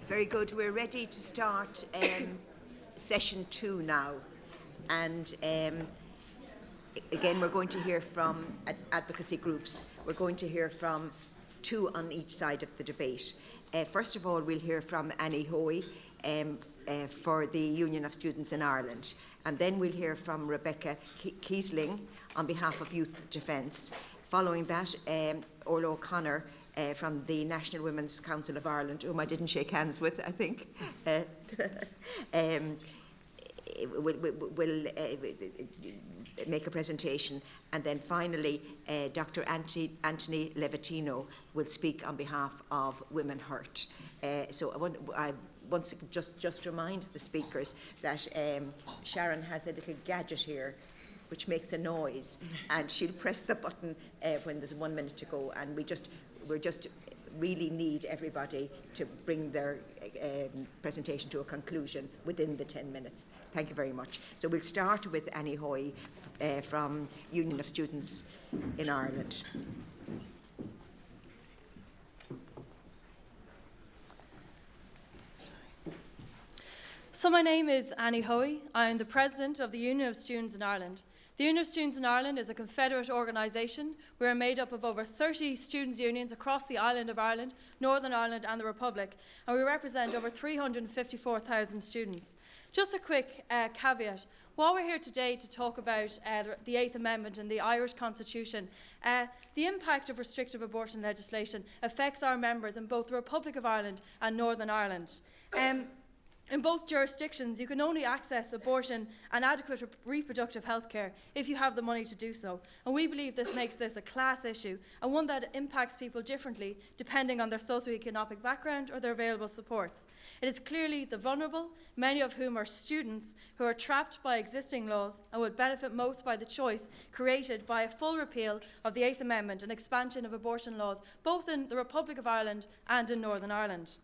Very good. We're ready to start session 2 now. And again, we're going to hear from advocacy groups. We're going to hear from 2 on each side of the debate. First of all, we'll hear from Annie Hoey for the Union of Students in Ireland. And then we'll hear from Rebecca Kiesling on behalf of Youth Defence. Following that, Orla O'Connor from the National Women's Council of Ireland, whom I didn't shake hands with, I think, will make a presentation. And then finally, Dr. Anthony Levatino will speak on behalf of Women Hurt. So I want to just remind the speakers that Sharon has a little gadget here which makes a noise, and she'll press the button when there's 1 minute to go, and we just really need everybody to bring their presentation to a conclusion within the 10 minutes. Thank you very much. So we'll start with Annie Hoey from Union of Students in Ireland. So my name is Annie Hoey. I am the President of the Union of Students in Ireland. The Union of Students in Ireland is a confederate organisation. We are made up of over 30 students' unions across the island of Ireland, Northern Ireland and the Republic, and we represent over 354,000 students. Just a quick caveat. While we're here today to talk about the 8th Amendment and the Irish Constitution, the impact of restrictive abortion legislation affects our members in both the Republic of Ireland and Northern Ireland. In both jurisdictions, you can only access abortion and adequate reproductive health care if you have the money to do so. And we believe this makes this a class issue and one that impacts people differently depending on their socioeconomic background or their available supports. It is clearly the vulnerable, many of whom are students, who are trapped by existing laws and would benefit most by the choice created by a full repeal of the 8th Amendment and expansion of abortion laws, both in the Republic of Ireland and in Northern Ireland.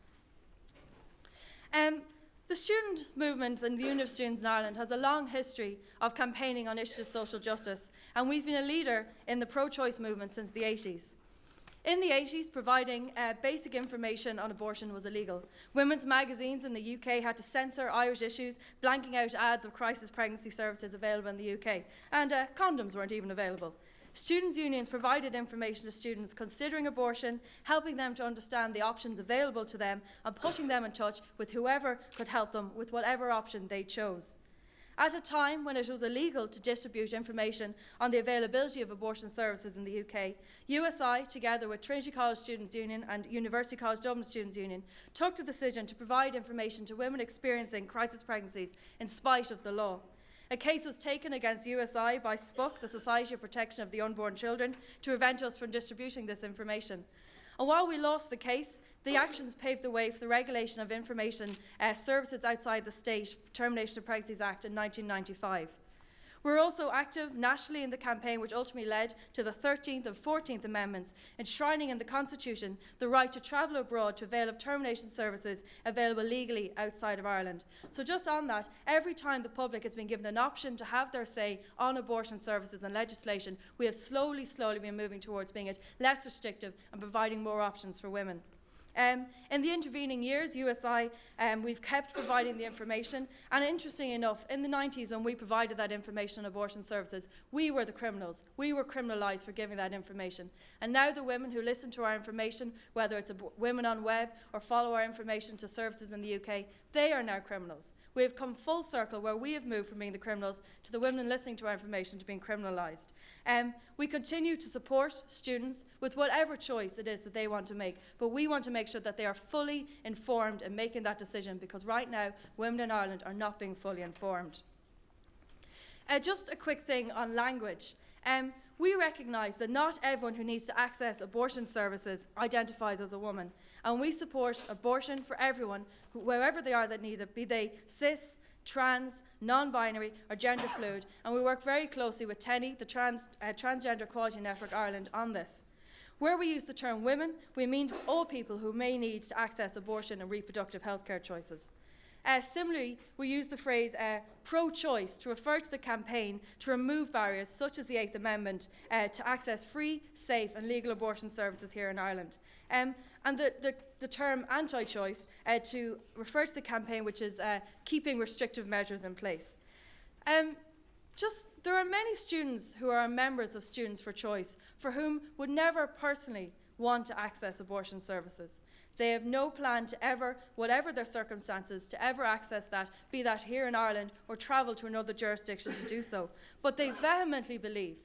The student movement in the Union of Students in Ireland has a long history of campaigning on issues of social justice, and we've been a leader in the pro-choice movement since the 80s. In the 80s, providing basic information on abortion was illegal. Women's magazines in the UK had to censor Irish issues, blanking out ads of crisis pregnancy services available in the UK, and condoms weren't even available. Students' unions provided information to students considering abortion, helping them to understand the options available to them and putting them in touch with whoever could help them with whatever option they chose. At a time when it was illegal to distribute information on the availability of abortion services in the UK, USI, together with Trinity College Students' Union and University College Dublin Students' Union, took the decision to provide information to women experiencing crisis pregnancies in spite of the law. A case was taken against USI by SPUC, the Society of Protection of the Unborn Children, to prevent us from distributing this information. And while we lost the case, the actions paved the way for the Regulation of Information Services Outside the State Termination of Pregnancies Act in 1995. We're also active nationally in the campaign which ultimately led to the 13th and 14th Amendments, enshrining in the Constitution the right to travel abroad to avail of termination services available legally outside of Ireland. So just on that, every time the public has been given an option to have their say on abortion services and legislation, we have slowly been moving towards being less restrictive and providing more options for women. In the intervening years, USI, we've kept providing the information, and interestingly enough, in the 90s when we provided that information on abortion services, we were the criminals. We were criminalised for giving that information. And now the women who listen to our information, whether it's women on web or follow our information to services in the UK, they are now criminals. We have come full circle where we have moved from being the criminals to the women listening to our information to being criminalised. We continue to support students with whatever choice it is that they want to make, but we want to make sure that they are fully informed in making that decision, because right now women in Ireland are not being fully informed. Just a quick thing on language. We recognise that not everyone who needs to access abortion services identifies as a woman, and we support abortion for everyone, wherever they are that need it, be they cis, trans, non-binary or gender fluid, and we work very closely with TENI, the Transgender Equality Network Ireland, on this. Where we use the term women, we mean all people who may need to access abortion and reproductive healthcare choices. Similarly, we use the phrase pro-choice to refer to the campaign to remove barriers such as the 8th Amendment to access free, safe and legal abortion services here in Ireland. And the the term anti-choice to refer to the campaign, which is keeping restrictive measures in place. There are many students who are members of Students for Choice for whom would never personally want to access abortion services. They have no plan to ever, whatever their circumstances, to ever access that, be that here in Ireland or travel to another jurisdiction to do so. But they vehemently believe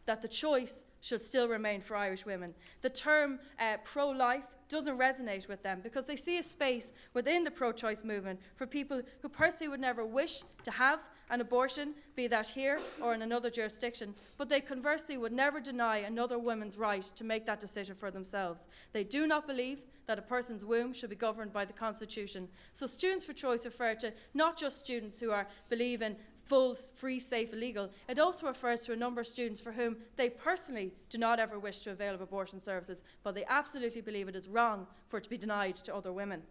that the choice should still remain for Irish women. The term pro-life doesn't resonate with them because they see a space within the pro-choice movement for people who personally would never wish to have an abortion, be that here or in another jurisdiction, but they conversely would never deny another woman's right to make that decision for themselves. They do not believe that a person's womb should be governed by the Constitution. So Students for Choice refer to not just students who believe in full, free, safe, illegal. It also refers to a number of students for whom they personally do not ever wish to avail of abortion services, but they absolutely believe it is wrong for it to be denied to other women.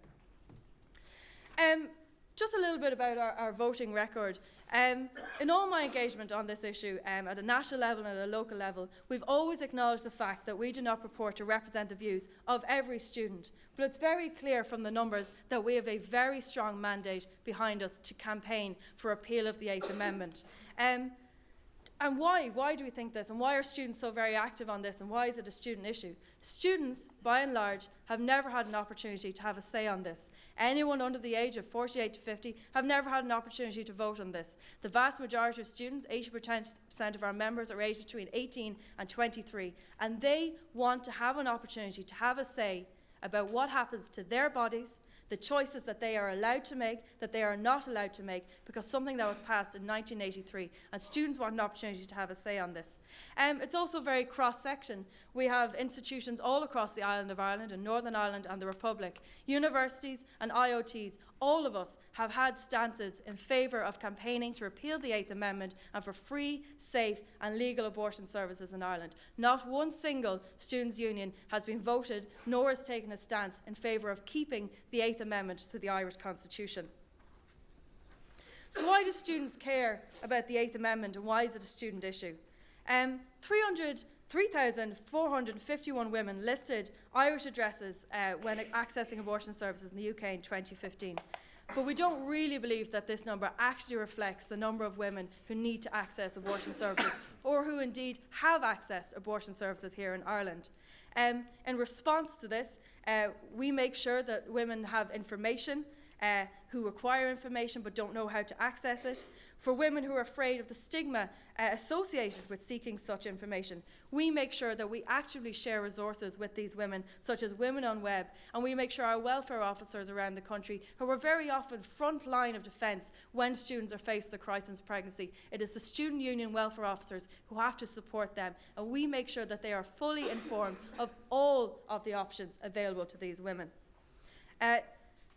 Just a little bit about our voting record. In all my engagement on this issue, at a national level and at a local level, we've always acknowledged the fact that we do not purport to represent the views of every student. But it's very clear from the numbers that we have a very strong mandate behind us to campaign for repeal of the 8th Amendment. And why? Why do we think this? And why are students so very active on this? And why is it a student issue? Students, by and large, have never had an opportunity to have a say on this. Anyone under the age of 48 to 50 have never had an opportunity to vote on this. The vast majority of students, 80% of our members, are aged between 18 and 23, and they want to have an opportunity to have a say about what happens to their bodies, the choices that they are allowed to make, that they are not allowed to make, because something that was passed in 1983, and students want an opportunity to have a say on this. It's also very cross-section. We have institutions all across the island of Ireland and Northern Ireland and the Republic, universities and IOTs. All of us have had stances in favour of campaigning to repeal the 8th Amendment and for free, safe and legal abortion services in Ireland. Not one single students' union has been voted nor has taken a stance in favour of keeping the 8th Amendment to the Irish Constitution. So why do students care about the 8th Amendment and why is it a student issue? 3,451 women listed Irish addresses when accessing abortion services in the UK in 2015. But we don't really believe that this number actually reflects the number of women who need to access abortion services or who indeed have accessed abortion services here in Ireland. In response to this, we make sure that women have information, who require information but don't know how to access it. For women who are afraid of the stigma associated with seeking such information, we make sure that we actively share resources with these women, such as Women on Web, and we make sure our welfare officers around the country, who are very often front line of defence when students are faced with the crisis of pregnancy, it is the student union welfare officers who have to support them, and we make sure that they are fully informed of all of the options available to these women.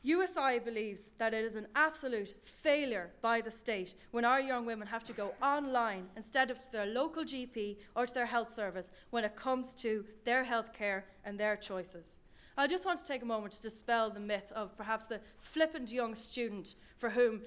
USI believes that it is an absolute failure by the state when our young women have to go online instead of to their local GP or to their health service when it comes to their health care and their choices. I just want to take a moment to dispel the myth of perhaps the flippant young student for whom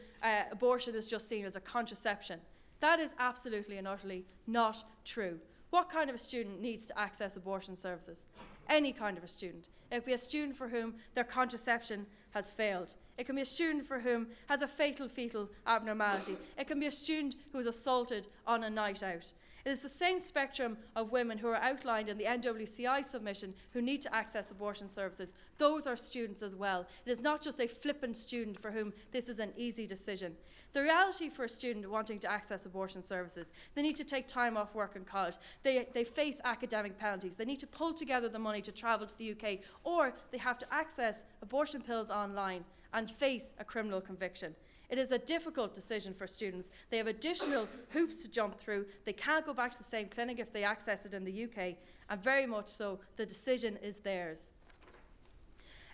abortion is just seen as a contraception. That is absolutely and utterly not true. What kind of a student needs to access abortion services? Any kind of a student. It could be a student for whom their contraception has failed. It can be a student for whom has a fatal fetal abnormality. It can be a student who is assaulted on a night out. It is the same spectrum of women who are outlined in the NWCI submission who need to access abortion services. Those are students as well. It is not just a flippant student for whom this is an easy decision. The reality for a student wanting to access abortion services, they need to take time off work in college. They face academic penalties. They need to pull together the money to travel to the UK, or they have to access abortion pills online and face a criminal conviction. It is a difficult decision for students. They have additional hoops to jump through. They can't go back to the same clinic if they access it in the UK, and very much so, the decision is theirs.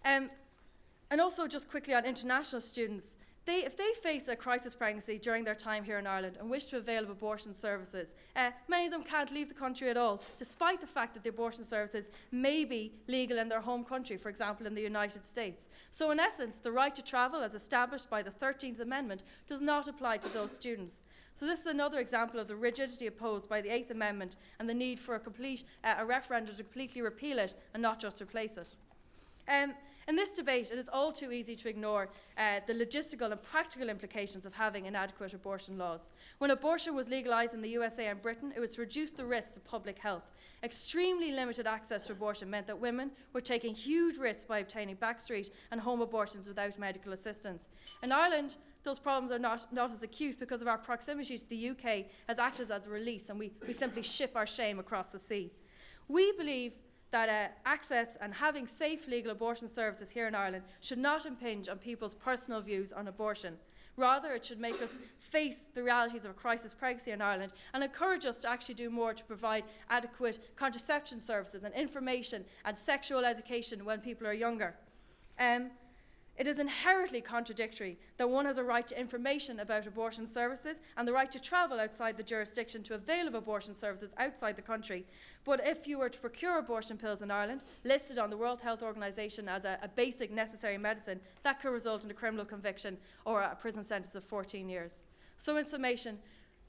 And also just quickly on international students, if they face a crisis pregnancy during their time here in Ireland and wish to avail of abortion services, many of them can't leave the country at all, despite the fact that the abortion services may be legal in their home country, for example in the United States. So in essence, the right to travel as established by the 13th Amendment does not apply to those students. So this is another example of the rigidity opposed by the 8th Amendment and the need for a referendum to completely repeal it and not just replace it. In this debate, it is all too easy to ignore the logistical and practical implications of having inadequate abortion laws. When abortion was legalised in the USA and Britain, it was to reduce the risks to public health. Extremely limited access to abortion meant that women were taking huge risks by obtaining backstreet and home abortions without medical assistance. In Ireland, those problems are not as acute because of our proximity to the UK has acted as a release, and we simply ship our shame across the sea. We believe that access and having safe legal abortion services here in Ireland should not impinge on people's personal views on abortion. Rather, it should make us face the realities of a crisis pregnancy in Ireland and encourage us to actually do more to provide adequate contraception services and information and sexual education when people are younger. It is inherently contradictory that one has a right to information about abortion services and the right to travel outside the jurisdiction to avail of abortion services outside the country. But if you were to procure abortion pills in Ireland, listed on the World Health Organization as a basic necessary medicine, that could result in a criminal conviction or a prison sentence of 14 years. So in summation,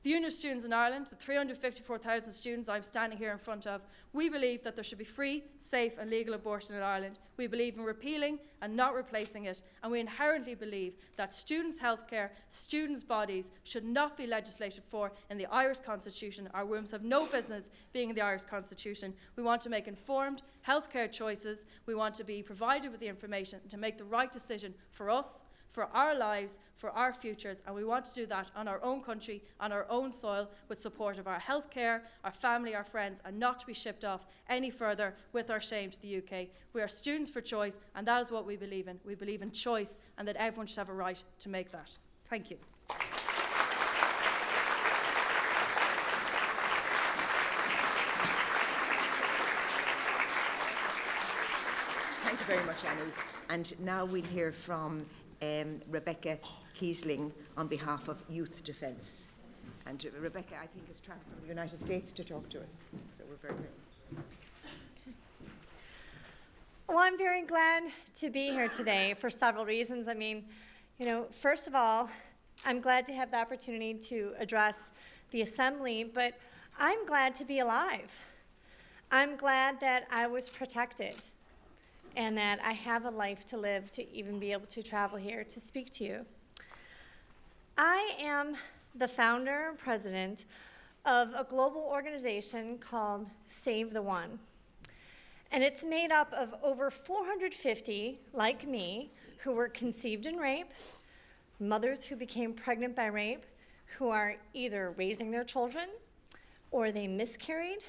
the Union of Students in Ireland, the 354,000 students I'm standing here in front of, we believe that there should be free, safe and legal abortion in Ireland. We believe in repealing and not replacing it, and we inherently believe that students' healthcare, students' bodies should not be legislated for in the Irish Constitution. Our wombs have no business being in the Irish Constitution. We want to make informed healthcare choices. We want to be provided with the information to make the right decision for us, for our lives, for our futures, and we want to do that on our own country, on our own soil, with support of our healthcare, our family, our friends, and not to be shipped off any further with our shame to the UK. We are students for choice, and that is what we believe in. We believe in choice, and that everyone should have a right to make that. Thank you. Thank you very much, Annie. And now we'll hear from Rebecca Kiesling on behalf of Youth Defence. And Rebecca, I think, has travelled from the United States to talk to us. So we're very grateful. Well, I'm very glad to be here today for several reasons. I mean, first of all, I'm glad to have the opportunity to address the Assembly, but I'm glad to be alive. I'm glad that I was protected and that I have a life to live to even be able to travel here to speak to you. I am the founder and president of a global organization called Save the One. And it's made up of over 450, like me, who were conceived in rape, mothers who became pregnant by rape, who are either raising their children, or they miscarried,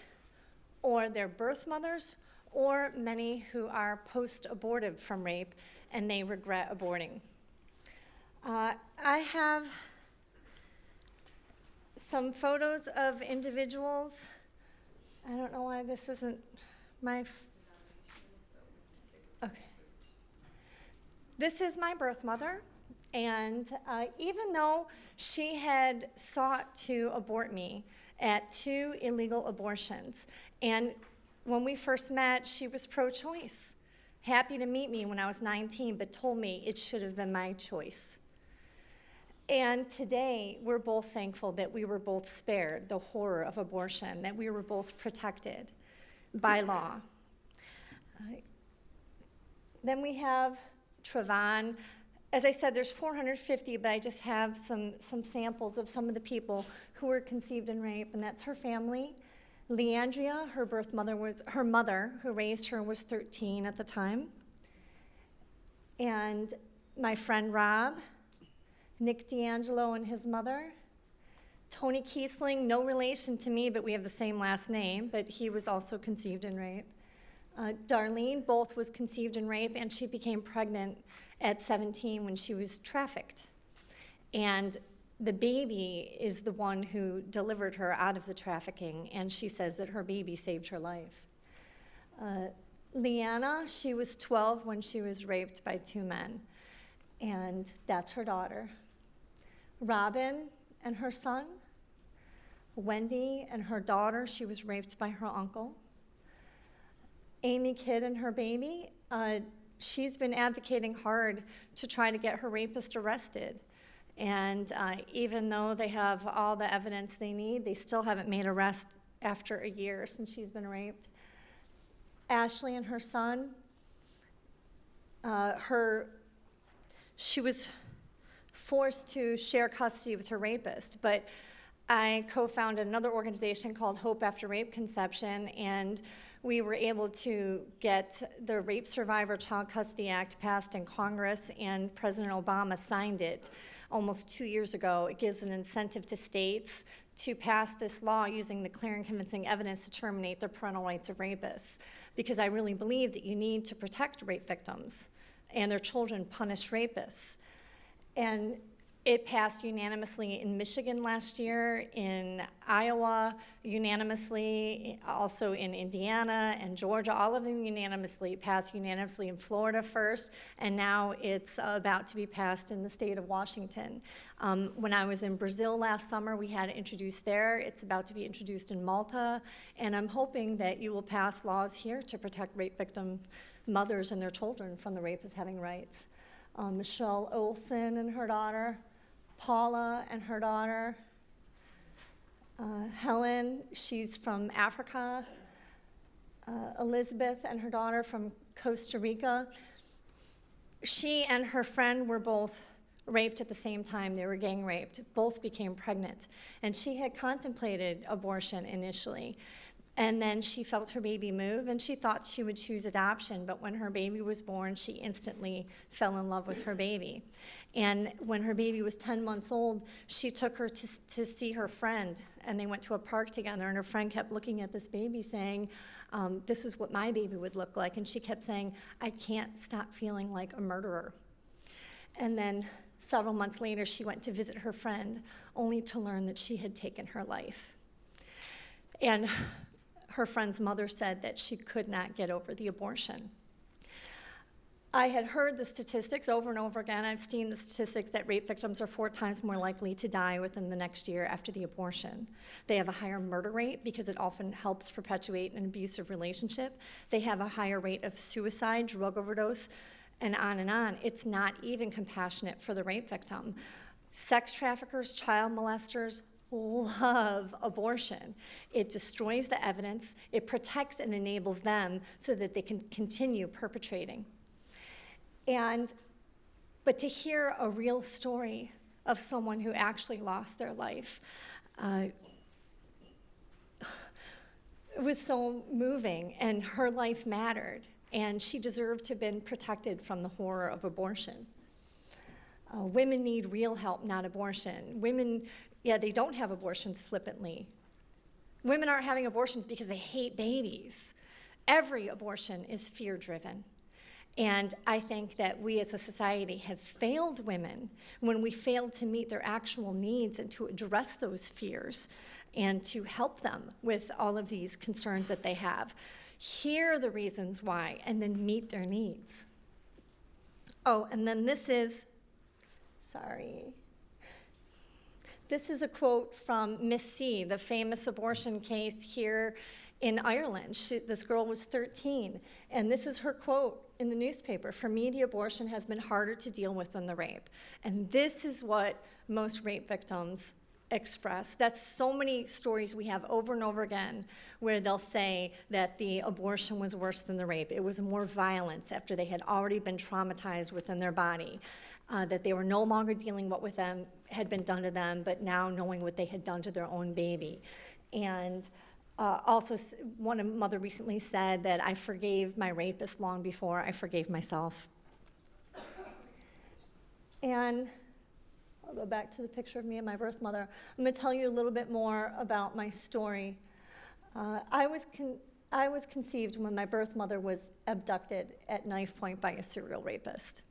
or they're birth mothers, or many who are post-abortive from rape and they regret aborting. I have some photos of individuals. I don't know why this isn't my... Okay. This is my birth mother, and even though she had sought to abort me at 2 illegal abortions, and when we first met, she was pro-choice, happy to meet me when I was 19, but told me it should have been my choice. And today, we're both thankful that we were both spared the horror of abortion, that we were both protected by law. Then we have Trevon. As I said, there's 450, but I just have some samples of some of the people who were conceived in rape, and that's her family. Leandria, her mother who raised her was 13 at the time. And my friend Rob, Nick D'Angelo and his mother, Tony Kiesling, no relation to me, but we have the same last name, but he was also conceived in rape. Darlene, both was conceived in rape, and she became pregnant at 17 when she was trafficked. And the baby is the one who delivered her out of the trafficking, and she says that her baby saved her life. Leanna, she was 12 when she was raped by 2 men, and that's her daughter. Robin and her son. Wendy and her daughter, she was raped by her uncle. Amy Kidd and her baby, she's been advocating hard to try to get her rapist arrested. And even though they have all the evidence they need, they still haven't made arrest after a year since she's been raped. Ashley and her son, she was forced to share custody with her rapist, but I co-founded another organization called Hope After Rape Conception, and we were able to get the Rape Survivor Child Custody Act passed in Congress, and President Obama signed it almost 2 years ago. It gives an incentive to states to pass this law using the clear and convincing evidence to terminate the parental rights of rapists, because I really believe that you need to protect rape victims and their children punish rapists. And it passed unanimously in Michigan last year, in Iowa unanimously, also in Indiana and Georgia. All of them unanimously passed unanimously in Florida first, and now it's about to be passed in the state of Washington. When I was in Brazil last summer, we had it introduced there. It's about to be introduced in Malta, and I'm hoping that you will pass laws here to protect rape victim mothers and their children from the rapists having rights. Michelle Olsen and her daughter, Paula and her daughter, Helen, she's from Africa, Elizabeth and her daughter from Costa Rica. She and her friend were both raped at the same time. They were gang raped. Both became pregnant. And she had contemplated abortion initially. And then she felt her baby move, and she thought she would choose adoption. But when her baby was born, she instantly fell in love with her baby. And when her baby was 10 months old, she took her to see her friend. And they went to a park together, and her friend kept looking at this baby saying, this is what my baby would look like. And she kept saying, I can't stop feeling like a murderer. And then several months later, she went to visit her friend, only to learn that she had taken her life. And her friend's mother said that she could not get over the abortion. I had heard the statistics over and over again. I've seen the statistics that rape victims are 4 times more likely to die within the next year after the abortion. They have a higher murder rate because it often helps perpetuate an abusive relationship. They have a higher rate of suicide, drug overdose, and on and on. It's not even compassionate for the rape victim. Sex traffickers, child molesters, love abortion. It destroys the evidence, it protects and enables them so that they can continue perpetrating. But to hear a real story of someone who actually lost their life, it was so moving, and her life mattered, and she deserved to have been protected from the horror of abortion. Women need real help, not abortion. Women, they don't have abortions flippantly. Women aren't having abortions because they hate babies. Every abortion is fear-driven. And I think that we as a society have failed women when we failed to meet their actual needs and to address those fears and to help them with all of these concerns that they have. Hear the reasons why and then meet their needs. Oh, and then this is a quote from Miss C, the famous abortion case here in Ireland. This girl was 13, and this is her quote in the newspaper: "For me, the abortion has been harder to deal with than the rape." And this is what most rape victims express. That's so many stories we have over and over again where they'll say that the abortion was worse than the rape. It was more violence after they had already been traumatized within their body, that they were no longer dealing what with them had been done to them, but now knowing what they had done to their own baby. And also, one mother recently said that I forgave my rapist long before I forgave myself. And I'll go back to the picture of me and my birth mother. I'm going to tell you a little bit more about my story. I was conceived when my birth mother was abducted at knife point by a serial rapist.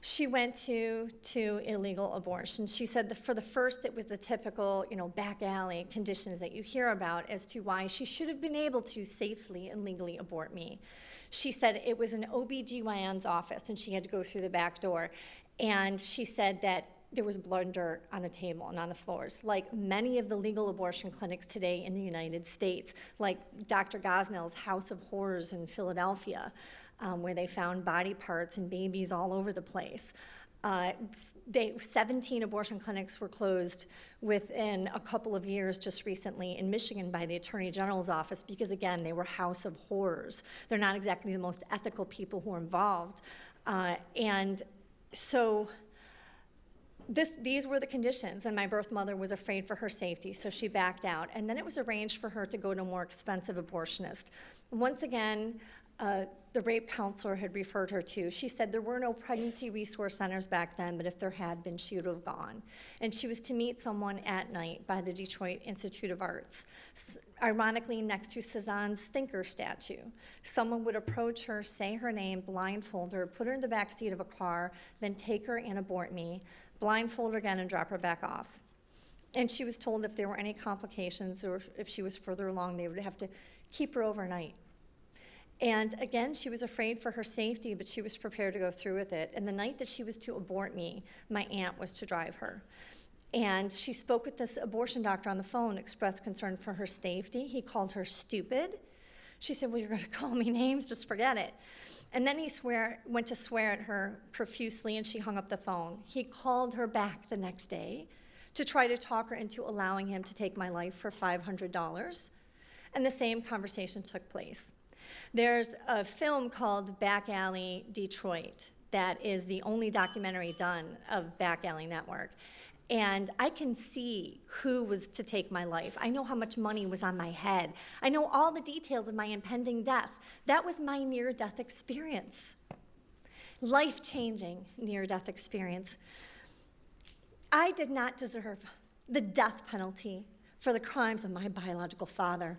She went to illegal abortions. She said that for the first, it was the typical, back alley conditions that you hear about as to why she should have been able to safely and legally abort me. She said it was an OBGYN's office, and she had to go through the back door. And she said that there was blood and dirt on the table and on the floors, like many of the legal abortion clinics today in the United States, like Dr. Gosnell's House of Horrors in Philadelphia, where they found body parts and babies all over the place. 17 abortion clinics were closed within a couple of years just recently in Michigan by the Attorney General's office because, again, they were house of horrors. They're not exactly the most ethical people who are involved. And so these were the conditions, and my birth mother was afraid for her safety, so she backed out. And then it was arranged for her to go to a more expensive abortionist. Once again, the rape counselor had referred her to. She said there were no pregnancy resource centers back then, but if there had been, she would have gone. And she was to meet someone at night by the Detroit Institute of Arts, ironically next to Cézanne's thinker statue. Someone would approach her, say her name, blindfold her, put her in the back seat of a car, then take her and abort me, blindfold her again and drop her back off. And she was told if there were any complications or if she was further along, they would have to keep her overnight. And again, she was afraid for her safety, but she was prepared to go through with it. And the night that she was to abort me, my aunt was to drive her. And she spoke with this abortion doctor on the phone, expressed concern for her safety. He called her stupid. She said, well, you're going to call me names? Just forget it. And then he went to swear at her profusely, and she hung up the phone. He called her back the next day to try to talk her into allowing him to take my life for $500. And the same conversation took place. There's a film called Back Alley Detroit that is the only documentary done of Back Alley Network. And I can see who was to take my life. I know how much money was on my head. I know all the details of my impending death. That was my near-death experience. Life-changing near-death experience. I did not deserve the death penalty for the crimes of my biological father.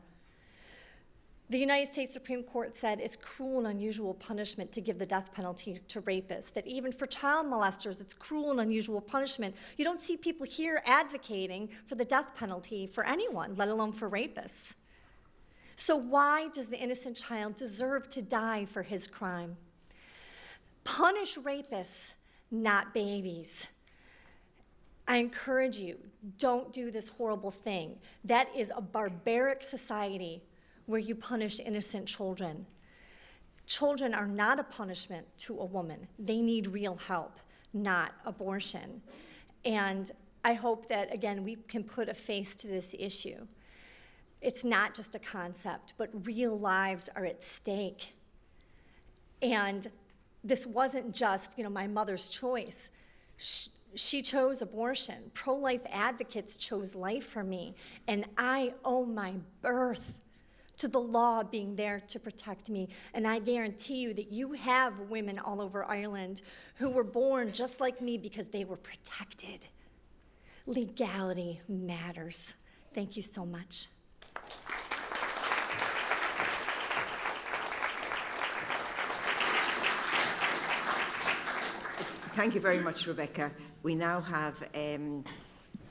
The United States Supreme Court said it's cruel and unusual punishment to give the death penalty to rapists, that even for child molesters, it's cruel and unusual punishment. You don't see people here advocating for the death penalty for anyone, let alone for rapists. So why does the innocent child deserve to die for his crime? Punish rapists, not babies. I encourage you, don't do this horrible thing. That is a barbaric society where you punish innocent children. Children are not a punishment to a woman. They need real help, not abortion. And I hope that, again, we can put a face to this issue. It's not just a concept, but real lives are at stake. And this wasn't just, my mother's choice. She chose abortion. Pro-life advocates chose life for me. And I owe my birth to the law being there to protect me. And I guarantee you that you have women all over Ireland who were born just like me because they were protected. Legality matters. Thank you so much. Thank you very much, Rebecca. We now have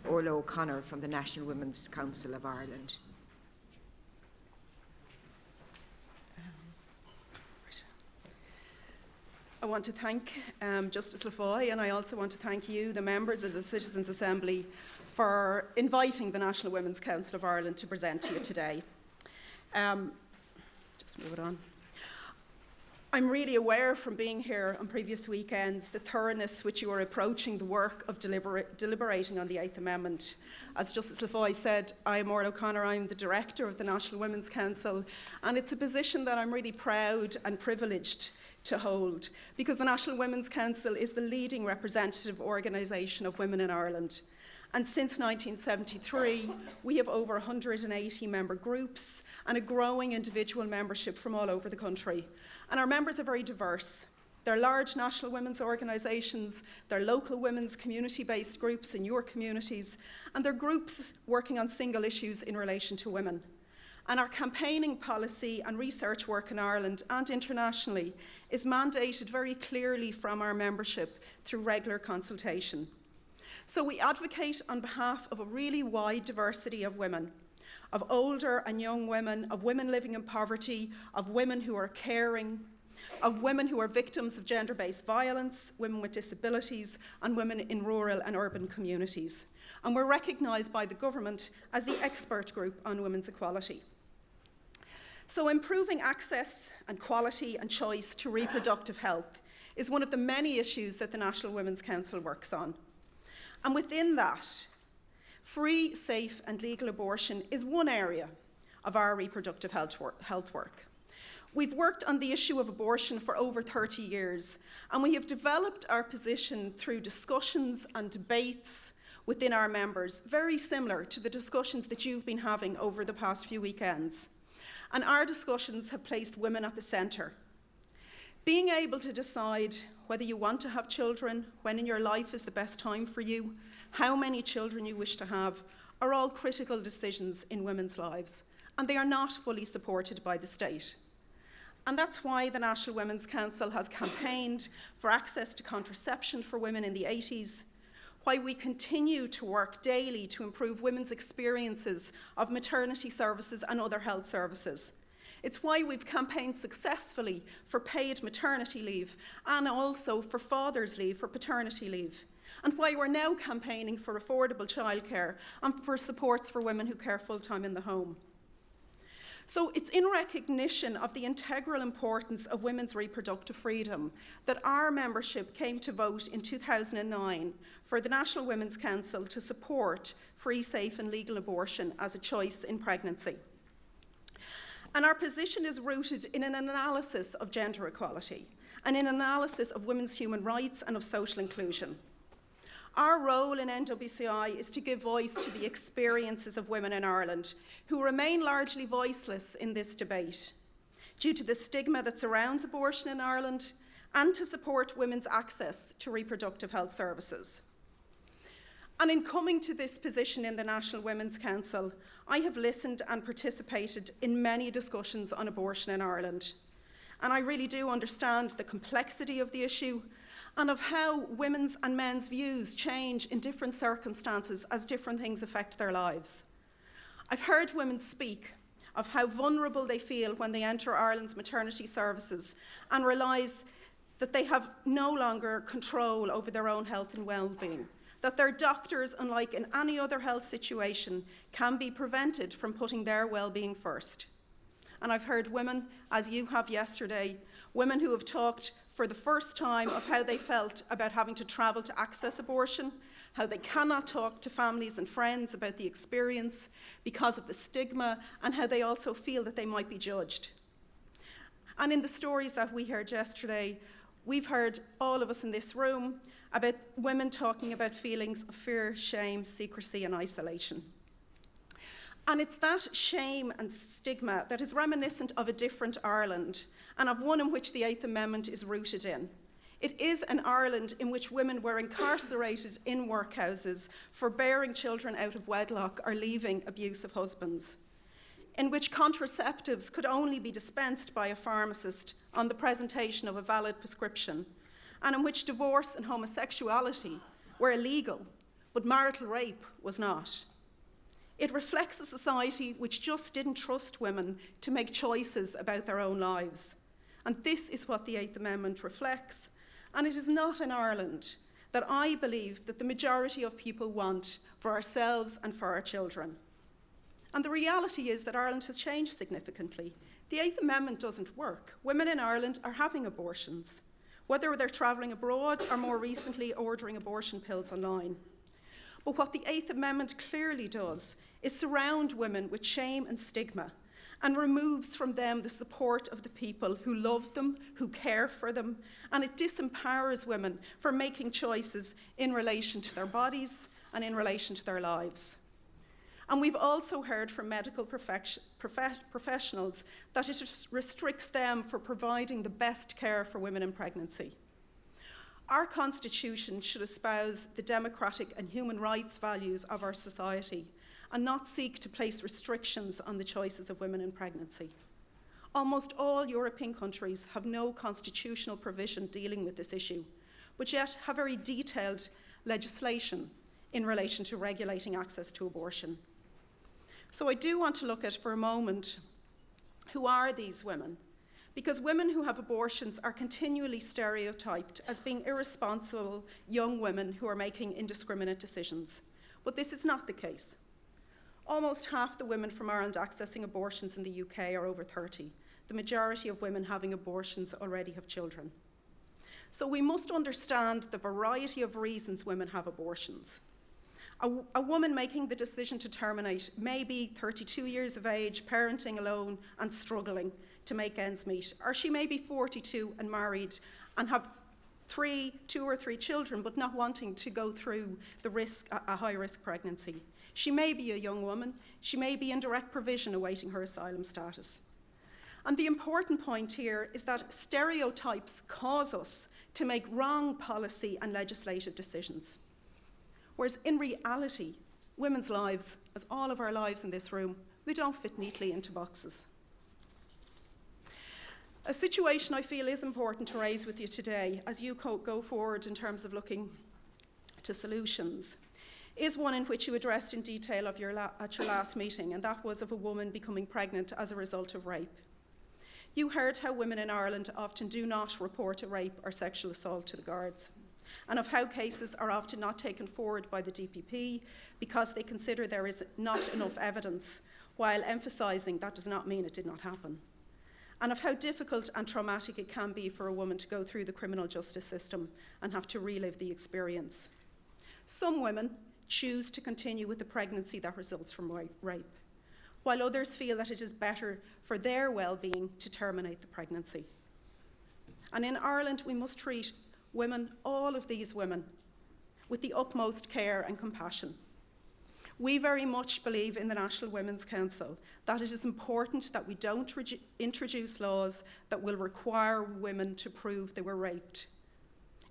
Orla O'Connor from the National Women's Council of Ireland. I want to thank Justice Lafoy, and I also want to thank you, the members of the Citizens' Assembly, for inviting the National Women's Council of Ireland to present to you today. Just move it on. I'm really aware from being here on previous weekends the thoroughness which you are approaching the work of deliberating on the Eighth Amendment. As Justice Lafoy said, I am Orla O'Connor, I'm the Director of the National Women's Council, and it's a position that I'm really proud and privileged to hold, because the National Women's Council is the leading representative organisation of women in Ireland. And since 1973, we have over 180 member groups and a growing individual membership from all over the country. And our members are very diverse. They're large national women's organisations, they're local women's community-based groups in your communities, and they're groups working on single issues in relation to women. And our campaigning policy and research work in Ireland and internationally is mandated very clearly from our membership through regular consultation. So we advocate on behalf of a really wide diversity of women, of older and young women, of women living in poverty, of women who are caring, of women who are victims of gender-based violence, women with disabilities, and women in rural and urban communities. And we're recognised by the government as the expert group on women's equality. So improving access and quality and choice to reproductive health is one of the many issues that the National Women's Council works on. And within that, free, safe and legal abortion is one area of our reproductive health work. We've worked on the issue of abortion for over 30 years, and we have developed our position through discussions and debates within our members, very similar to the discussions that you've been having over the past few weekends. And our discussions have placed women at the centre. Being able to decide whether you want to have children, when in your life is the best time for you, how many children you wish to have, are all critical decisions in women's lives, and they are not fully supported by the state. And that's why the National Women's Council has campaigned for access to contraception for women in the 80s, why we continue to work daily to improve women's experiences of maternity services and other health services. It's why we've campaigned successfully for paid maternity leave and also for father's leave, for paternity leave, and why we're now campaigning for affordable childcare and for supports for women who care full-time in the home. So it's in recognition of the integral importance of women's reproductive freedom that our membership came to vote in 2009 for the National Women's Council to support free, safe and legal abortion as a choice in pregnancy. And our position is rooted in an analysis of gender equality and in analysis of women's human rights and of social inclusion. Our role in NWCI is to give voice to the experiences of women in Ireland who remain largely voiceless in this debate due to the stigma that surrounds abortion in Ireland and to support women's access to reproductive health services. And in coming to this position in the National Women's Council, I have listened and participated in many discussions on abortion in Ireland. And I really do understand the complexity of the issue and of how women's and men's views change in different circumstances as different things affect their lives. I've heard women speak of how vulnerable they feel when they enter Ireland's maternity services and realise that they have no longer control over their own health and well-being, that their doctors, unlike in any other health situation, can be prevented from putting their well-being first. And I've heard women, as you have yesterday, women who have talked for the first time of how they felt about having to travel to access abortion, how they cannot talk to families and friends about the experience because of the stigma, and how they also feel that they might be judged. And in the stories that we heard yesterday, we've heard, all of us in this room, about women talking about feelings of fear, shame, secrecy, and isolation. And it's that shame and stigma that is reminiscent of a different Ireland and of one in which the Eighth Amendment is rooted in. It is an Ireland in which women were incarcerated in workhouses for bearing children out of wedlock or leaving abusive husbands, in which contraceptives could only be dispensed by a pharmacist on the presentation of a valid prescription, and in which divorce and homosexuality were illegal, but marital rape was not. It reflects a society which just didn't trust women to make choices about their own lives. And this is what the Eighth Amendment reflects. And it is not in Ireland that I believe that the majority of people want for ourselves and for our children. And the reality is that Ireland has changed significantly. The Eighth Amendment doesn't work. Women in Ireland are having abortions, whether they're travelling abroad or more recently ordering abortion pills online. But what the Eighth Amendment clearly does is surround women with shame and stigma and removes from them the support of the people who love them, who care for them, and it disempowers women for making choices in relation to their bodies and in relation to their lives. And we've also heard from medical professionals that it restricts them for providing the best care for women in pregnancy. Our constitution should espouse the democratic and human rights values of our society and not seek to place restrictions on the choices of women in pregnancy. Almost all European countries have no constitutional provision dealing with this issue, but yet have very detailed legislation in relation to regulating access to abortion. So I do want to look at, for a moment, who are these women? Because women who have abortions are continually stereotyped as being irresponsible young women who are making indiscriminate decisions. But this is not the case. Almost half the women from Ireland accessing abortions in the UK are over 30. The majority of women having abortions already have children. So we must understand the variety of reasons women have abortions. A woman making the decision to terminate may be 32 years of age, parenting alone and struggling to make ends meet. Or she may be 42 and married and have two or three children, but not wanting to go through a high-risk pregnancy. She may be a young woman. She may be in direct provision awaiting her asylum status. And the important point here is that stereotypes cause us to make wrong policy and legislative decisions. Whereas in reality, women's lives, as all of our lives in this room, we don't fit neatly into boxes. A situation I feel is important to raise with you today as you go forward in terms of looking to solutions is one in which you addressed in detail at your last meeting, and that was of a woman becoming pregnant as a result of rape. You heard how women in Ireland often do not report a rape or sexual assault to the guards, and of how cases are often not taken forward by the DPP because they consider there is not enough evidence, while emphasising that does not mean it did not happen, and of how difficult and traumatic it can be for a woman to go through the criminal justice system and have to relive the experience. Some women choose to continue with the pregnancy that results from rape, while others feel that it is better for their well-being to terminate the pregnancy. And in Ireland, we must treat women, all of these women, with the utmost care and compassion. We very much believe in the National Women's Council that it is important that we don't introduce laws that will require women to prove they were raped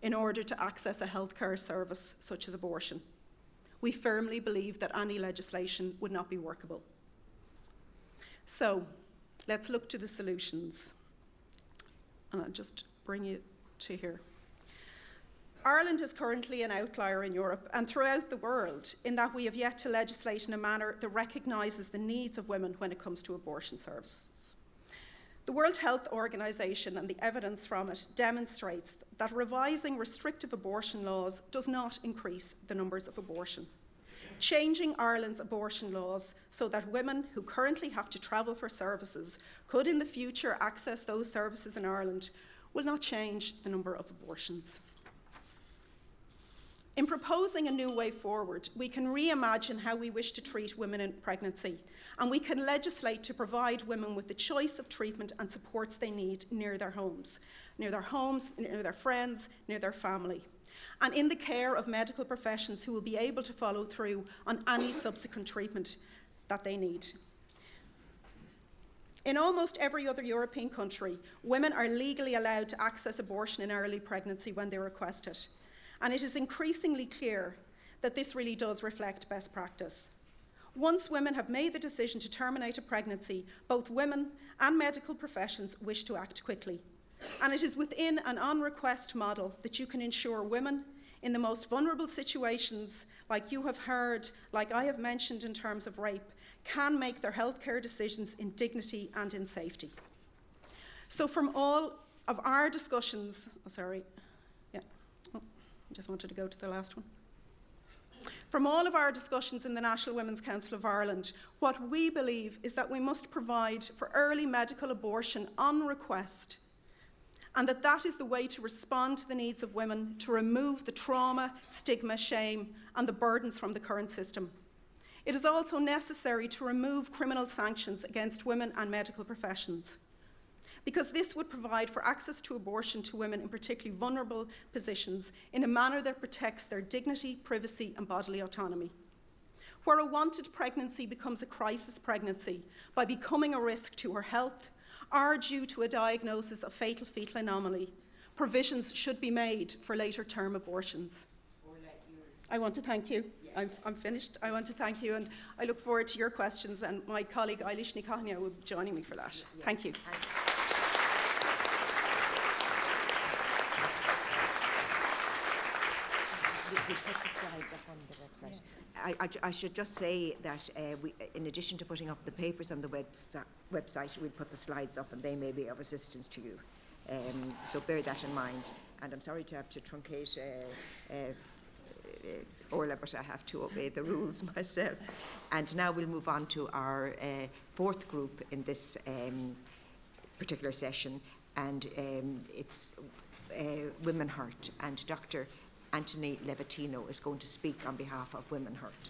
in order to access a healthcare service such as abortion. We firmly believe that any legislation would not be workable. So, let's look to the solutions. And I'll just bring you to here. Ireland is currently an outlier in Europe and throughout the world in that we have yet to legislate in a manner that recognises the needs of women when it comes to abortion services. The World Health Organization and the evidence from it demonstrates that revising restrictive abortion laws does not increase the numbers of abortion. Changing Ireland's abortion laws so that women who currently have to travel for services could in the future access those services in Ireland will not change the number of abortions. In proposing a new way forward, we can reimagine how we wish to treat women in pregnancy, and we can legislate to provide women with the choice of treatment and supports they need near their homes, near their friends, near their family, and in the care of medical professions who will be able to follow through on any subsequent treatment that they need. In almost every other European country, women are legally allowed to access abortion in early pregnancy when they request it. And it is increasingly clear that this really does reflect best practice. Once women have made the decision to terminate a pregnancy, both women and medical professions wish to act quickly. And it is within an on-request model that you can ensure women in the most vulnerable situations, like you have heard, like I have mentioned in terms of rape, can make their healthcare decisions in dignity and in safety. So from all of our discussions, I just wanted to go to the last one. From all of our discussions in the National Women's Council of Ireland, what we believe is that we must provide for early medical abortion on request, and that is the way to respond to the needs of women, to remove the trauma, stigma, shame, and the burdens from the current system. It is also necessary to remove criminal sanctions against women and medical professions, because this would provide for access to abortion to women in particularly vulnerable positions in a manner that protects their dignity, privacy, and bodily autonomy. Where a wanted pregnancy becomes a crisis pregnancy by becoming a risk to her health or due to a diagnosis of fatal fetal anomaly, provisions should be made for later term abortions. I want to thank you. I'm finished. I want to thank you, and I look forward to your questions, and my colleague Eilish Nicahnia will be joining me for that. Thank you. We'll put the slides up on the website. I should just say that we, in addition to putting up the papers on the website, we'll put the slides up and they may be of assistance to you. So bear that in mind. And I'm sorry to have to truncate Orla, but I have to obey the rules myself. And now we'll move on to our fourth group in this particular session. And it's Women Hurt, and Dr. Anthony Levatino is going to speak on behalf of Women Hurt.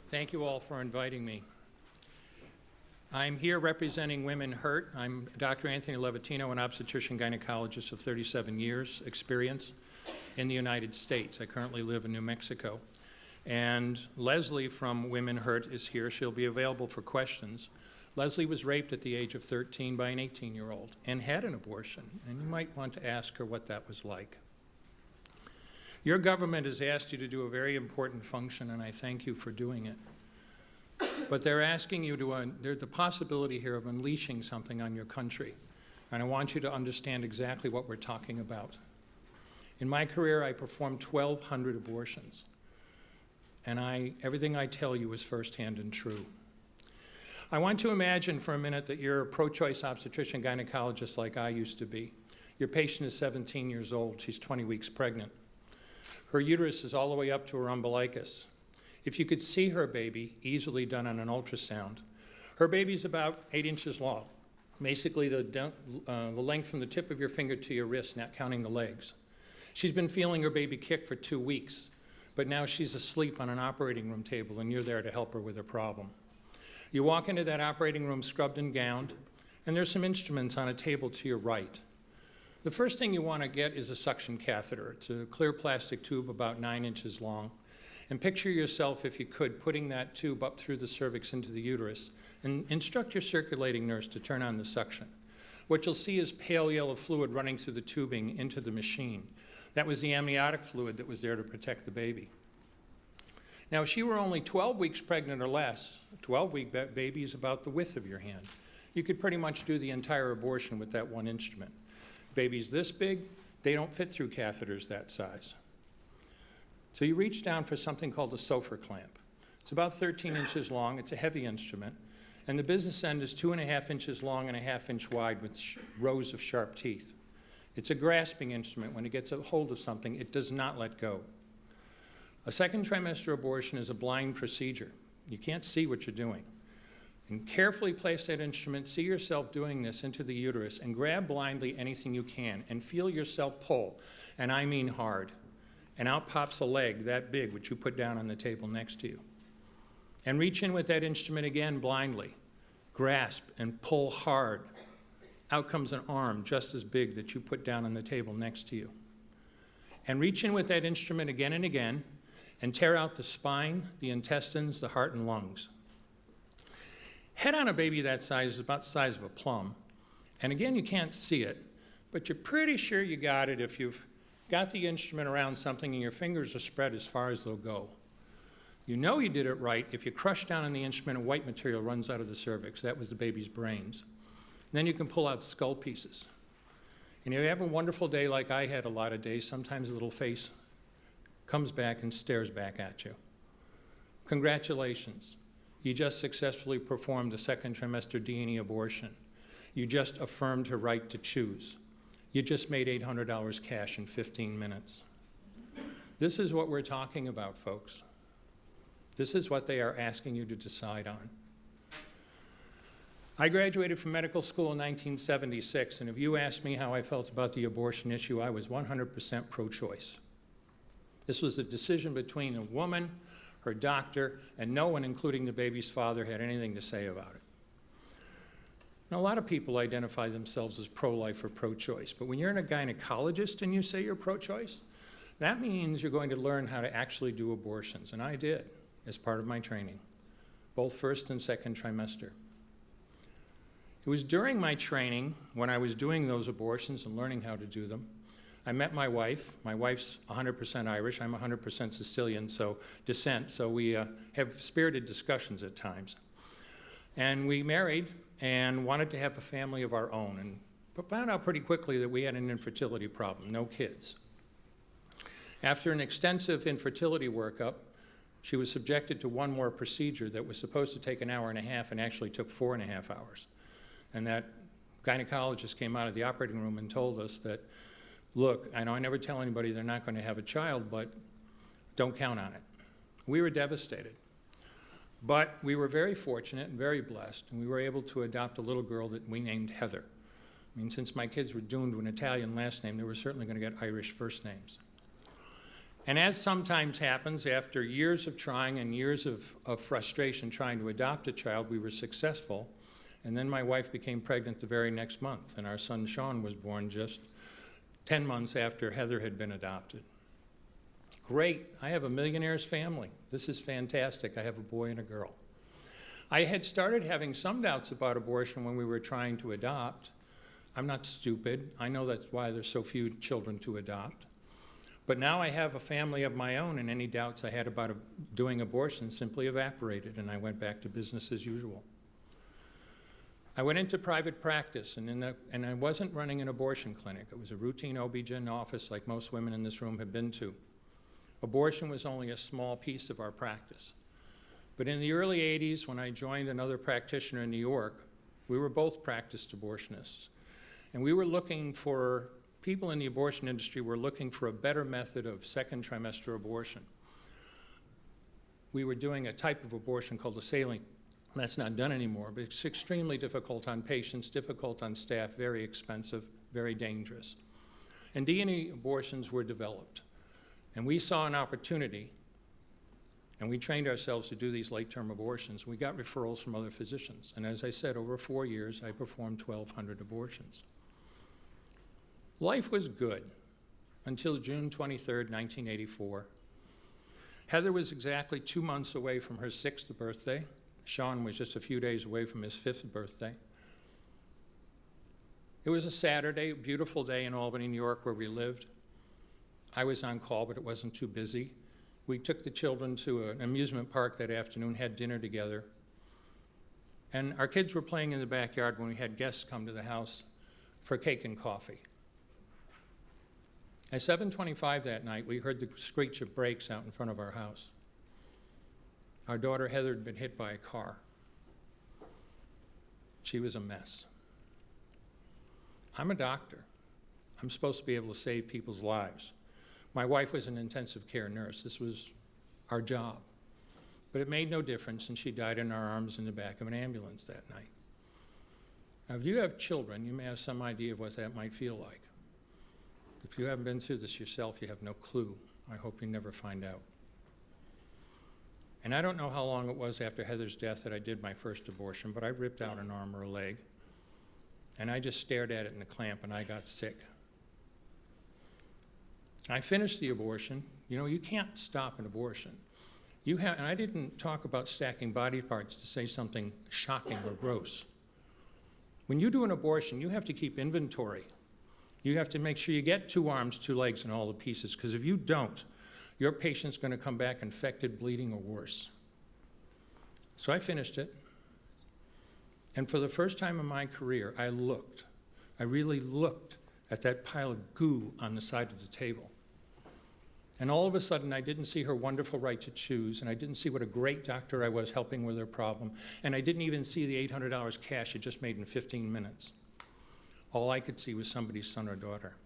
Thank you all for inviting me. I'm here representing Women Hurt. I'm Dr. Anthony Levatino, an obstetrician gynecologist of 37 years experience in the United States. I currently live in New Mexico. And Leslie from Women Hurt is here. She'll be available for questions. Leslie was raped at the age of 13 by an 18-year-old and had an abortion. And you might want to ask her what that was like. Your government has asked you to do a very important function, and I thank you for doing it. But they're asking you to, there's the possibility here of unleashing something on your country. And I want you to understand exactly what we're talking about. In my career, I performed 1,200 abortions. And everything I tell you is firsthand and true. I want to imagine for a minute that you're a pro-choice obstetrician gynecologist like I used to be. Your patient is 17 years old. She's 20 weeks pregnant. Her uterus is all the way up to her umbilicus. If you could see her baby, easily done on an ultrasound, her baby's about 8 inches long, basically the length from the tip of your finger to your wrist, not counting the legs. She's been feeling her baby kick for 2 weeks, but now she's asleep on an operating room table, and you're there to help her with her problem. You walk into that operating room scrubbed and gowned, and there's some instruments on a table to your right. The first thing you want to get is a suction catheter. It's a clear plastic tube about 9 inches long. And picture yourself, if you could, putting that tube up through the cervix into the uterus, and instruct your circulating nurse to turn on the suction. What you'll see is pale yellow fluid running through the tubing into the machine. That was the amniotic fluid that was there to protect the baby. Now, if she were only 12 weeks pregnant or less, a 12-week baby is about the width of your hand. You could pretty much do the entire abortion with that one instrument. Babies this big, they don't fit through catheters that size. So you reach down for something called a Sofer clamp. It's about 13 inches long. It's a heavy instrument. And the business end is 2.5 inches long and a half-inch wide with rows of sharp teeth. It's a grasping instrument. When it gets a hold of something, it does not let go. A second trimester abortion is a blind procedure. You can't see what you're doing. And carefully place that instrument, see yourself doing this into the uterus, and grab blindly anything you can, and feel yourself pull, and I mean hard. And out pops a leg that big, which you put down on the table next to you. And reach in with that instrument again blindly. Grasp and pull hard. Out comes an arm just as big that you put down on the table next to you. And reach in with that instrument again and again, and tear out the spine, the intestines, the heart, and lungs. Head on a baby that size is about the size of a plum. And again, you can't see it, but you're pretty sure you got it if you've got the instrument around something and your fingers are spread as far as they'll go. You know you did it right if you crush down on the instrument and white material runs out of the cervix. That was the baby's brains. And then you can pull out skull pieces. And if you have a wonderful day like I had a lot of days, sometimes the little face comes back and stares back at you. Congratulations. You just successfully performed a second trimester D&E abortion. You just affirmed her right to choose. You just made $800 cash in 15 minutes. This is what we're talking about, folks. This is what they are asking you to decide on. I graduated from medical school in 1976, and if you asked me how I felt about the abortion issue, I was 100% pro-choice. This was a decision between a woman, her doctor, and no one, including the baby's father, had anything to say about it. Now, a lot of people identify themselves as pro-life or pro-choice, but when you're a gynecologist and you say you're pro-choice, that means you're going to learn how to actually do abortions, and I did as part of my training, both first and second trimester. It was during my training, when I was doing those abortions and learning how to do them, I met my wife. My wife's 100% Irish. I'm 100% Sicilian, so descent. So we have spirited discussions at times. And we married and wanted to have a family of our own, and found out pretty quickly that we had an infertility problem, no kids. After an extensive infertility workup, she was subjected to one more procedure that was supposed to take an hour and a half and actually took 4.5 hours. And that gynecologist came out of the operating room and told us that, look, I know I never tell anybody they're not going to have a child, but don't count on it. We were devastated. But we were very fortunate and very blessed, and we were able to adopt a little girl that we named Heather. I mean, since my kids were doomed to an Italian last name, they were certainly going to get Irish first names. And as sometimes happens, after years of trying and years of frustration trying to adopt a child, we were successful. And then my wife became pregnant the very next month, and our son Sean was born just 10 months after Heather had been adopted. Great, I have a millionaire's family. This is fantastic. I have a boy and a girl. I had started having some doubts about abortion when we were trying to adopt. I'm not stupid. I know that's why there's so few children to adopt. But now I have a family of my own, and any doubts I had about doing abortion simply evaporated, and I went back to business as usual. I went into private practice, and I wasn't running an abortion clinic. It was a routine OB-GYN office like most women in this room have been to. Abortion was only a small piece of our practice. But in the early 80s, when I joined another practitioner in New York, we were both practiced abortionists. And we were looking for, people in the abortion industry were looking for a better method of second trimester abortion. We were doing a type of abortion called a saline. That's not done anymore, but it's extremely difficult on patients, difficult on staff, very expensive, very dangerous. And D&E abortions were developed. And we saw an opportunity, and we trained ourselves to do these late-term abortions. We got referrals from other physicians. And as I said, over 4 years, I performed 1,200 abortions. Life was good until June 23rd, 1984. Heather was exactly 2 months away from her 6th birthday. Sean was just a few days away from his 5th birthday. It was a Saturday, a beautiful day in Albany, New York, where we lived. I was on call, but it wasn't too busy. We took the children to an amusement park that afternoon, had dinner together. And our kids were playing in the backyard when we had guests come to the house for cake and coffee. At 7:25 that night, we heard the screech of brakes out in front of our house. Our daughter Heather had been hit by a car. She was a mess. I'm a doctor. I'm supposed to be able to save people's lives. My wife was an intensive care nurse. This was our job. But it made no difference, and she died in our arms in the back of an ambulance that night. Now, if you have children, you may have some idea of what that might feel like. If you haven't been through this yourself, you have no clue. I hope you never find out. And I don't know how long it was after Heather's death that I did my first abortion, but I ripped out an arm or a leg, and I just stared at it in the clamp, and I got sick. I finished the abortion. You know, you can't stop an abortion. And I didn't talk about stacking body parts to say something shocking or gross. When you do an abortion, you have to keep inventory. You have to make sure you get 2 arms, 2 legs, and all the pieces, because if you don't, your patient's going to come back infected, bleeding, or worse. So I finished it. And for the first time in my career, I really looked at that pile of goo on the side of the table. And all of a sudden, I didn't see her wonderful right to choose, and I didn't see what a great doctor I was helping with her problem, and I didn't even see the $800 cash she just made in 15 minutes. All I could see was somebody's son or daughter.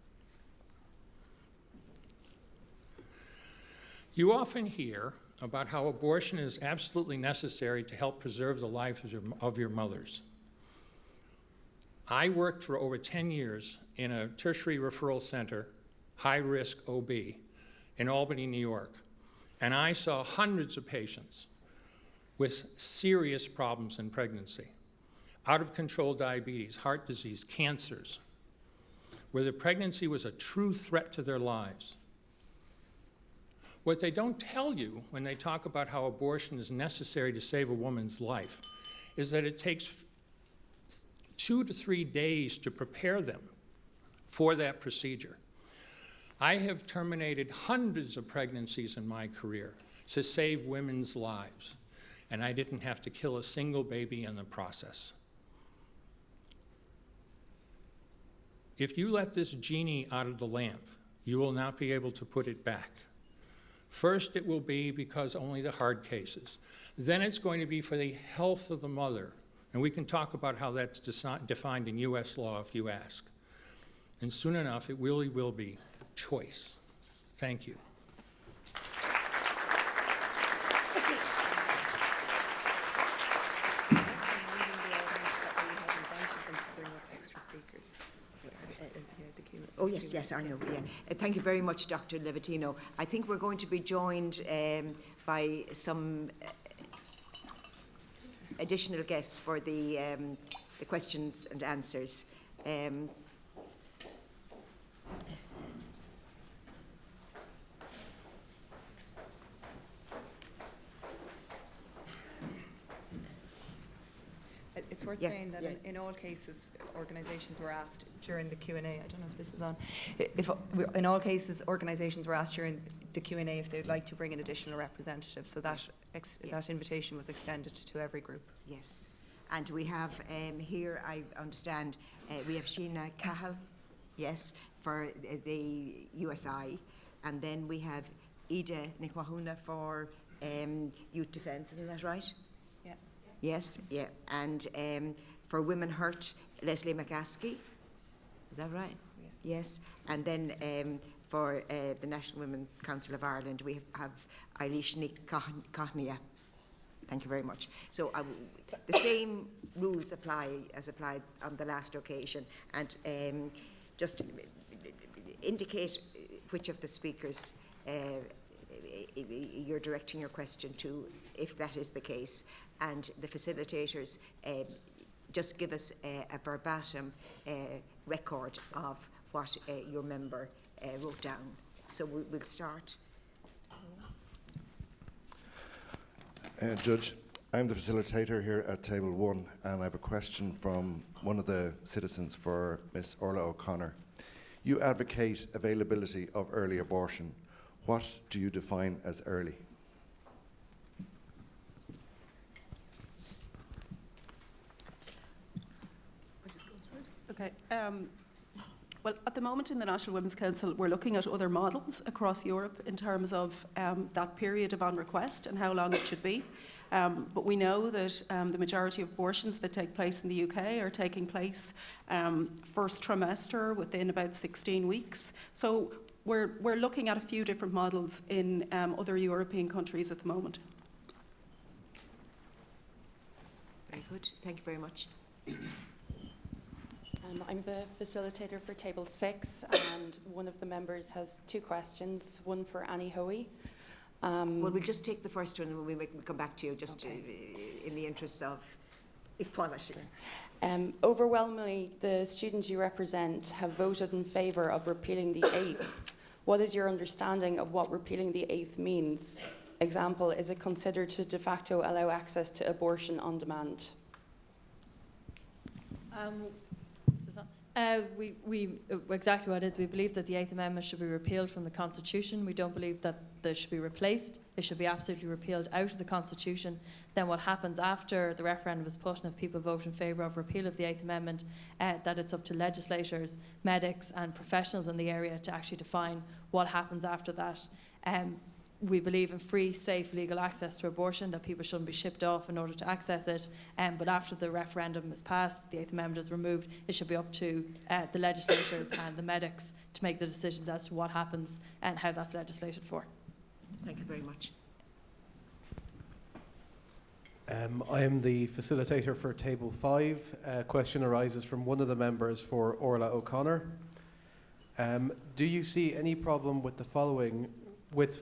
You often hear about how abortion is absolutely necessary to help preserve the lives of your mothers. I worked for over 10 years in a tertiary referral center, high-risk OB, in Albany, New York, and I saw hundreds of patients with serious problems in pregnancy, out-of-control diabetes, heart disease, cancers, where the pregnancy was a true threat to their lives. What they don't tell you when they talk about how abortion is necessary to save a woman's life is that it takes 2 to 3 days to prepare them for that procedure. I have terminated hundreds of pregnancies in my career to save women's lives, and I didn't have to kill a single baby in the process. If you let this genie out of the lamp, you will not be able to put it back. First, it will be because only the hard cases. Then it's going to be for the health of the mother, and we can talk about how that's defined in U.S. law if you ask. And soon enough, it really will be choice. Thank you. Oh, yes, yes, I know, yeah. Thank you very much, Dr. Levatino. I think we're going to be joined by some additional guests for the questions and answers. It's worth Yeah, saying that yeah. in all cases, organisations were asked during the Q&A, I don't know if this is on, in all cases, organisations were asked during the Q&A if they'd like to bring an additional representative, so that, that invitation was extended to every group. Yes. And we have here, I understand, we have Sheena Cahill, yes, for the USI. And then we have Ida Nikwahuna for Youth Defence, isn't that right? Yeah. Yes, yeah. And for Women Hurt, Leslie McAskey. Is that right? Yeah. Yes. And then for the National Women Council of Ireland, we have Eilish Cahnia. Thank you very much. So the same rules apply as applied on the last occasion. And just indicate which of the speakers you're directing your question to, if that is the case. And the facilitators just give us a verbatim record of what your member wrote down. So we'll start. Judge, I'm the facilitator here at table 1, and I have a question from one of the citizens for Miss Orla O'Connor. You advocate availability of early abortion. What do you define as early? Okay. Well, at the moment in the National Women's Council, we're looking at other models across Europe in terms of that period of on request and how long it should be. But we know that the majority of abortions that take place in the UK are taking place first trimester within about 16 weeks. So we're looking at a few different models in other European countries at the moment. Very good. Thank you very much. I'm the facilitator for Table 6, and one of the members has 2 questions, one for Annie Hoey. Well, we'll just take the first one and we'll come back to you, just in the interests of equality. Overwhelmingly, the students you represent have voted in favour of repealing the 8th. What is your understanding of what repealing the 8th means? Example, is it considered to de facto allow access to abortion on demand? Exactly what it is. We believe that the 8th Amendment should be repealed from the Constitution. We don't believe that they should be replaced. It should be absolutely repealed out of the Constitution. Then what happens after the referendum is put, and if people vote in favour of repeal of the 8th Amendment, that it's up to legislators, medics and professionals in the area to actually define what happens after that. We believe in free, safe, legal access to abortion, that people shouldn't be shipped off in order to access it. But after the referendum is passed, the 8th Amendment is removed, it should be up to the legislators and the medics to make the decisions as to what happens and how that's legislated for. Thank you very much. I am the facilitator for Table 5. A question arises from one of the members for Orla O'Connor. Do you see any problem with the following, with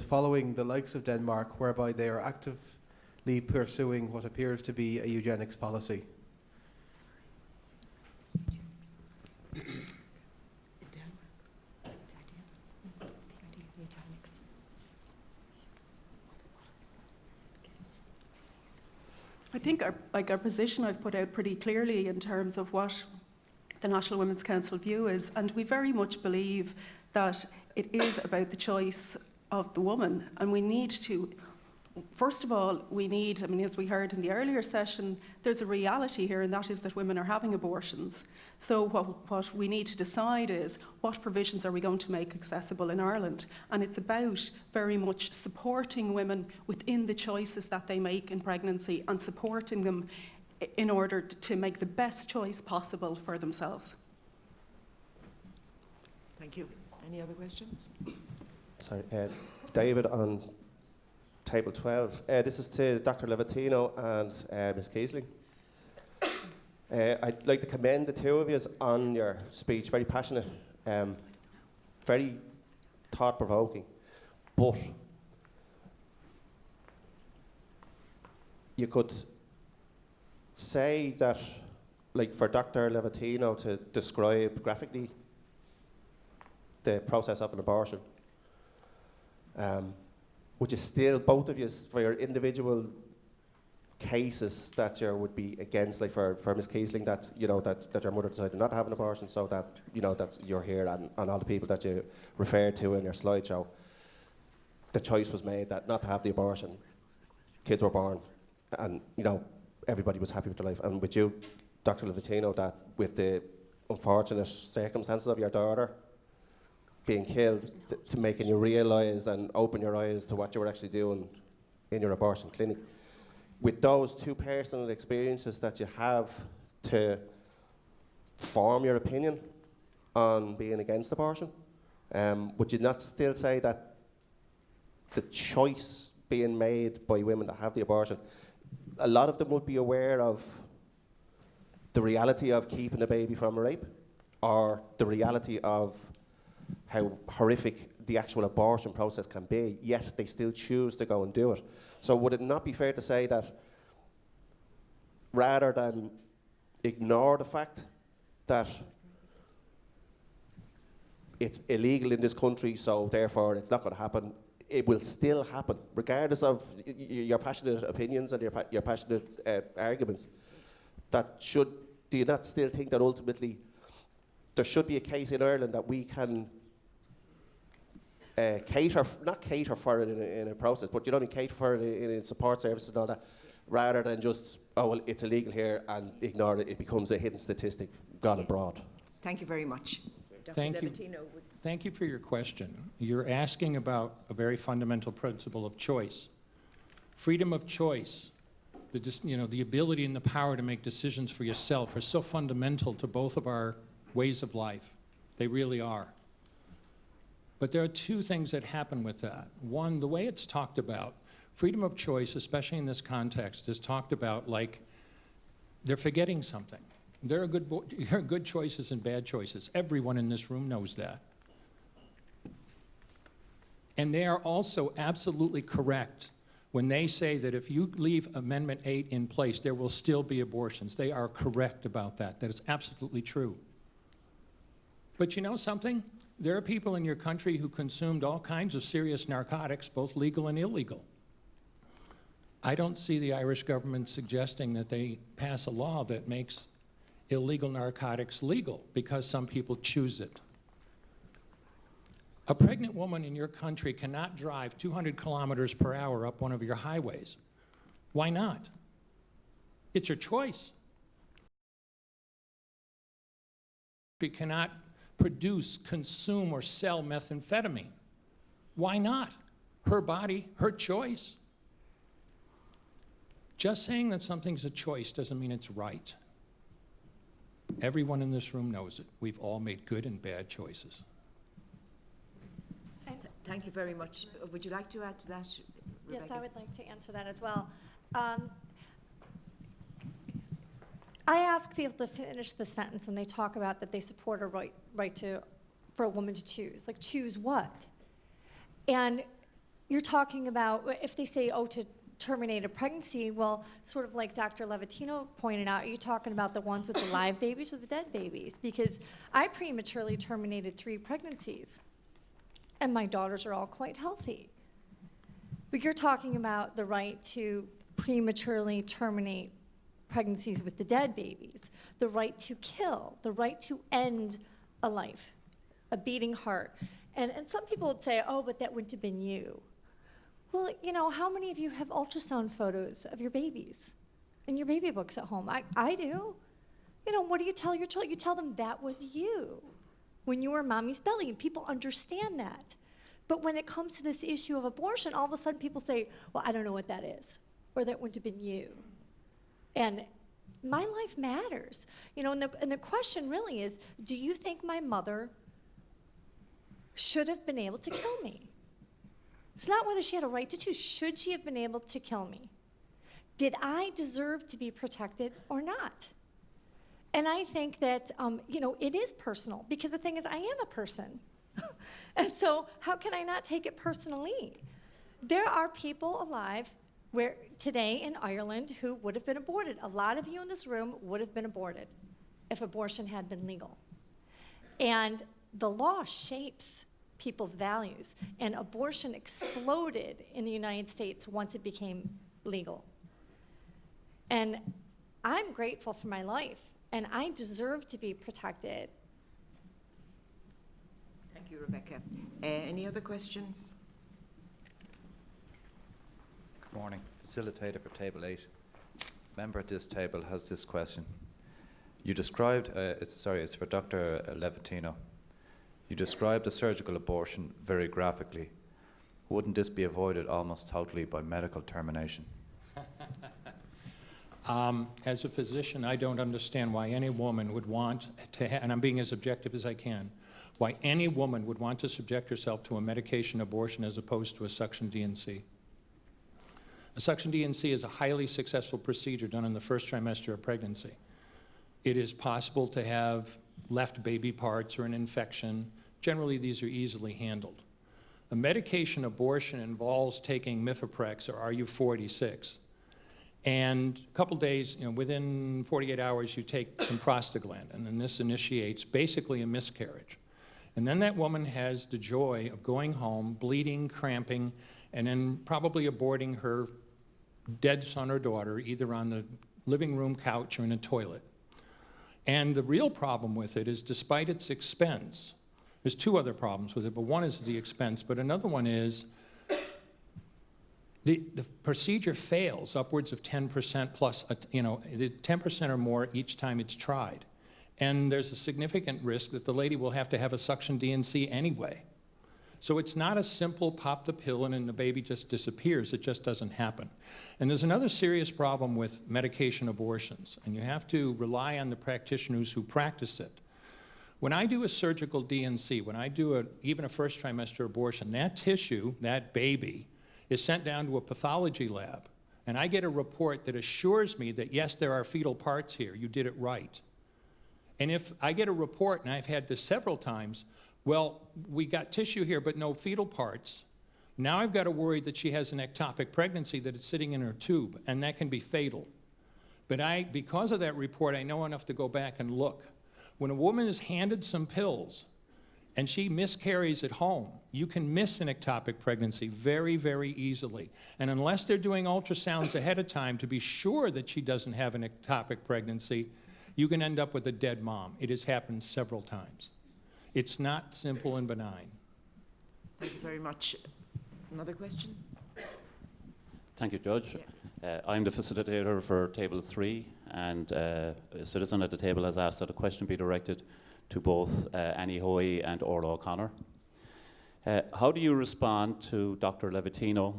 following the likes of Denmark, whereby they are actively pursuing what appears to be a eugenics policy? I think our position I've put out pretty clearly in terms of what the National Women's Council view is, and we very much believe that it is about the choice of the woman, and we need to, first of all, as we heard in the earlier session, there's a reality here, and that is that women are having abortions. So what we need to decide is what provisions are we going to make accessible in Ireland, and it's about very much supporting women within the choices that they make in pregnancy and supporting them in order to make the best choice possible for themselves. Thank you. Any other questions? Sorry, David on Table 12. This is to Dr. Levatino and Ms. Keisling. I'd like to commend the two of you on your speech. Very passionate, very thought-provoking. But you could say that, like for Dr. Levatino to describe graphically the process of an abortion, which is still, both of you, for your individual cases that you would be against, like for Ms. Kiesling, that, you know, that your mother decided not to have an abortion, so that, you know, that you're here, and all the people that you referred to in your slideshow, the choice was made that not to have the abortion, kids were born, and, you know, everybody was happy with their life. And with you, Dr. Levatino, that with the unfortunate circumstances of your daughter being killed, to making you realise and open your eyes to what you were actually doing in your abortion clinic. With those two personal experiences that you have to form your opinion on being against abortion, would you not still say that the choice being made by women that have the abortion, a lot of them would be aware of the reality of keeping a baby from a rape, or the reality of how horrific the actual abortion process can be, yet they still choose to go and do it? So would it not be fair to say that rather than ignore the fact that it's illegal in this country, so therefore it's not going to happen, it will still happen, regardless of your passionate opinions and your passionate arguments? Do you not still think that ultimately there should be a case in Ireland that we can not cater for it in a process, but you don't cater for it in support services and all that, rather than just, oh, well, it's illegal here, and ignore it, it becomes a hidden statistic gone abroad? Thank you very much. Dr. Thank you. Levatino would... Thank you for your question. You're asking about a very fundamental principle of choice. Freedom of choice, the ability and the power to make decisions for yourself are so fundamental to both of our ways of life. They really are. But there are two things that happen with that. One, the way it's talked about, freedom of choice, especially in this context, is talked about like they're forgetting something. There are good choices and bad choices. Everyone in this room knows that. And they are also absolutely correct when they say that if you leave Amendment 8 in place, there will still be abortions. They are correct about that. That is absolutely true. But you know something? There are people in your country who consumed all kinds of serious narcotics, both legal and illegal. I don't see the Irish government suggesting that they pass a law that makes illegal narcotics legal because some people choose it. A pregnant woman in your country cannot drive 200 kilometers per hour up one of your highways. Why not? It's your choice. She cannot produce, consume, or sell methamphetamine. Why not? Her body, her choice. Just saying that something's a choice doesn't mean it's right. Everyone in this room knows it. We've all made good and bad choices. Thank you very much. Would you like to add to that, Rebecca? Yes, I would like to answer that as well. I ask people to finish the sentence when they talk about that they support a right for a woman to choose. Like, choose what? And you're talking about, if they say, oh, to terminate a pregnancy, well, sort of like Dr. Levatino pointed out, are you talking about the ones with the live babies or the dead babies? Because I prematurely terminated 3 pregnancies, and my daughters are all quite healthy. But you're talking about the right to prematurely terminate pregnancies with the dead babies, the right to kill, the right to end a life, a beating heart. And some people would say, oh, but that wouldn't have been you. Well, you know, how many of you have ultrasound photos of your babies in your baby books at home? I do. You know, what do you tell your children? You tell them that was you when you were in mommy's belly, and people understand that. But when it comes to this issue of abortion, all of a sudden people say, well, I don't know what that is, or that wouldn't have been you. And my life matters. You know, and the question really is, do you think my mother should have been able to kill me? It's not whether she had a right to choose. Should she have been able to kill me? Did I deserve to be protected or not? And I think that, it is personal, because the thing is, I am a person. And so how can I not take it personally? There are people alive today in Ireland who would have been aborted. A lot of you in this room would have been aborted if abortion had been legal. And the law shapes people's values, and abortion exploded in the United States once it became legal. And I'm grateful for my life, and I deserve to be protected. Thank you, Rebecca. Any other question? Good morning. Facilitator for Table 8. Member at this table has this question. You described, it's for Dr. Levatino. You described a surgical abortion very graphically. Wouldn't this be avoided almost totally by medical termination? As a physician, I don't understand why any woman would want to, and I'm being as objective as I can, why any woman would want to subject herself to a medication abortion as opposed to a suction D&C. A suction D&C is a highly successful procedure done in the first trimester of pregnancy. It is possible to have left baby parts or an infection. Generally, these are easily handled. A medication abortion involves taking Mifeprex or RU-486. And a couple days, within 48 hours, you take some prostaglandin, and this initiates basically a miscarriage. And then that woman has the joy of going home, bleeding, cramping, and then probably aborting her dead son or daughter, either on the living room couch or in a toilet. And the real problem with it is, despite its expense, there's two other problems with it, but one is the expense, but another one is the procedure fails upwards of 10% plus, 10% or more each time it's tried. And there's a significant risk that the lady will have to have a suction D&C anyway. So it's not a simple pop the pill and then the baby just disappears. It just doesn't happen. And there's another serious problem with medication abortions, and you have to rely on the practitioners who practice it. When I do a surgical D&C, when I do even a first trimester abortion, that tissue, that baby, is sent down to a pathology lab, and I get a report that assures me that, yes, there are fetal parts here, you did it right. And if I get a report, and I've had this several times, well, we got tissue here but no fetal parts, now I've got to worry that she has an ectopic pregnancy, that it's sitting in her tube, and that can be fatal. But because of that report, I know enough to go back and look. When a woman is handed some pills and she miscarries at home, you can miss an ectopic pregnancy very, very easily. And unless they're doing ultrasounds ahead of time to be sure that she doesn't have an ectopic pregnancy, you can end up with a dead mom. It has happened several times. It's not simple and benign. Thank you very much. Another question? Thank you, Judge. Yeah. I'm the facilitator for Table 3, and a citizen at the table has asked that a question be directed to both Annie Hoey and Orla O'Connor. How do you respond to Dr. Levatino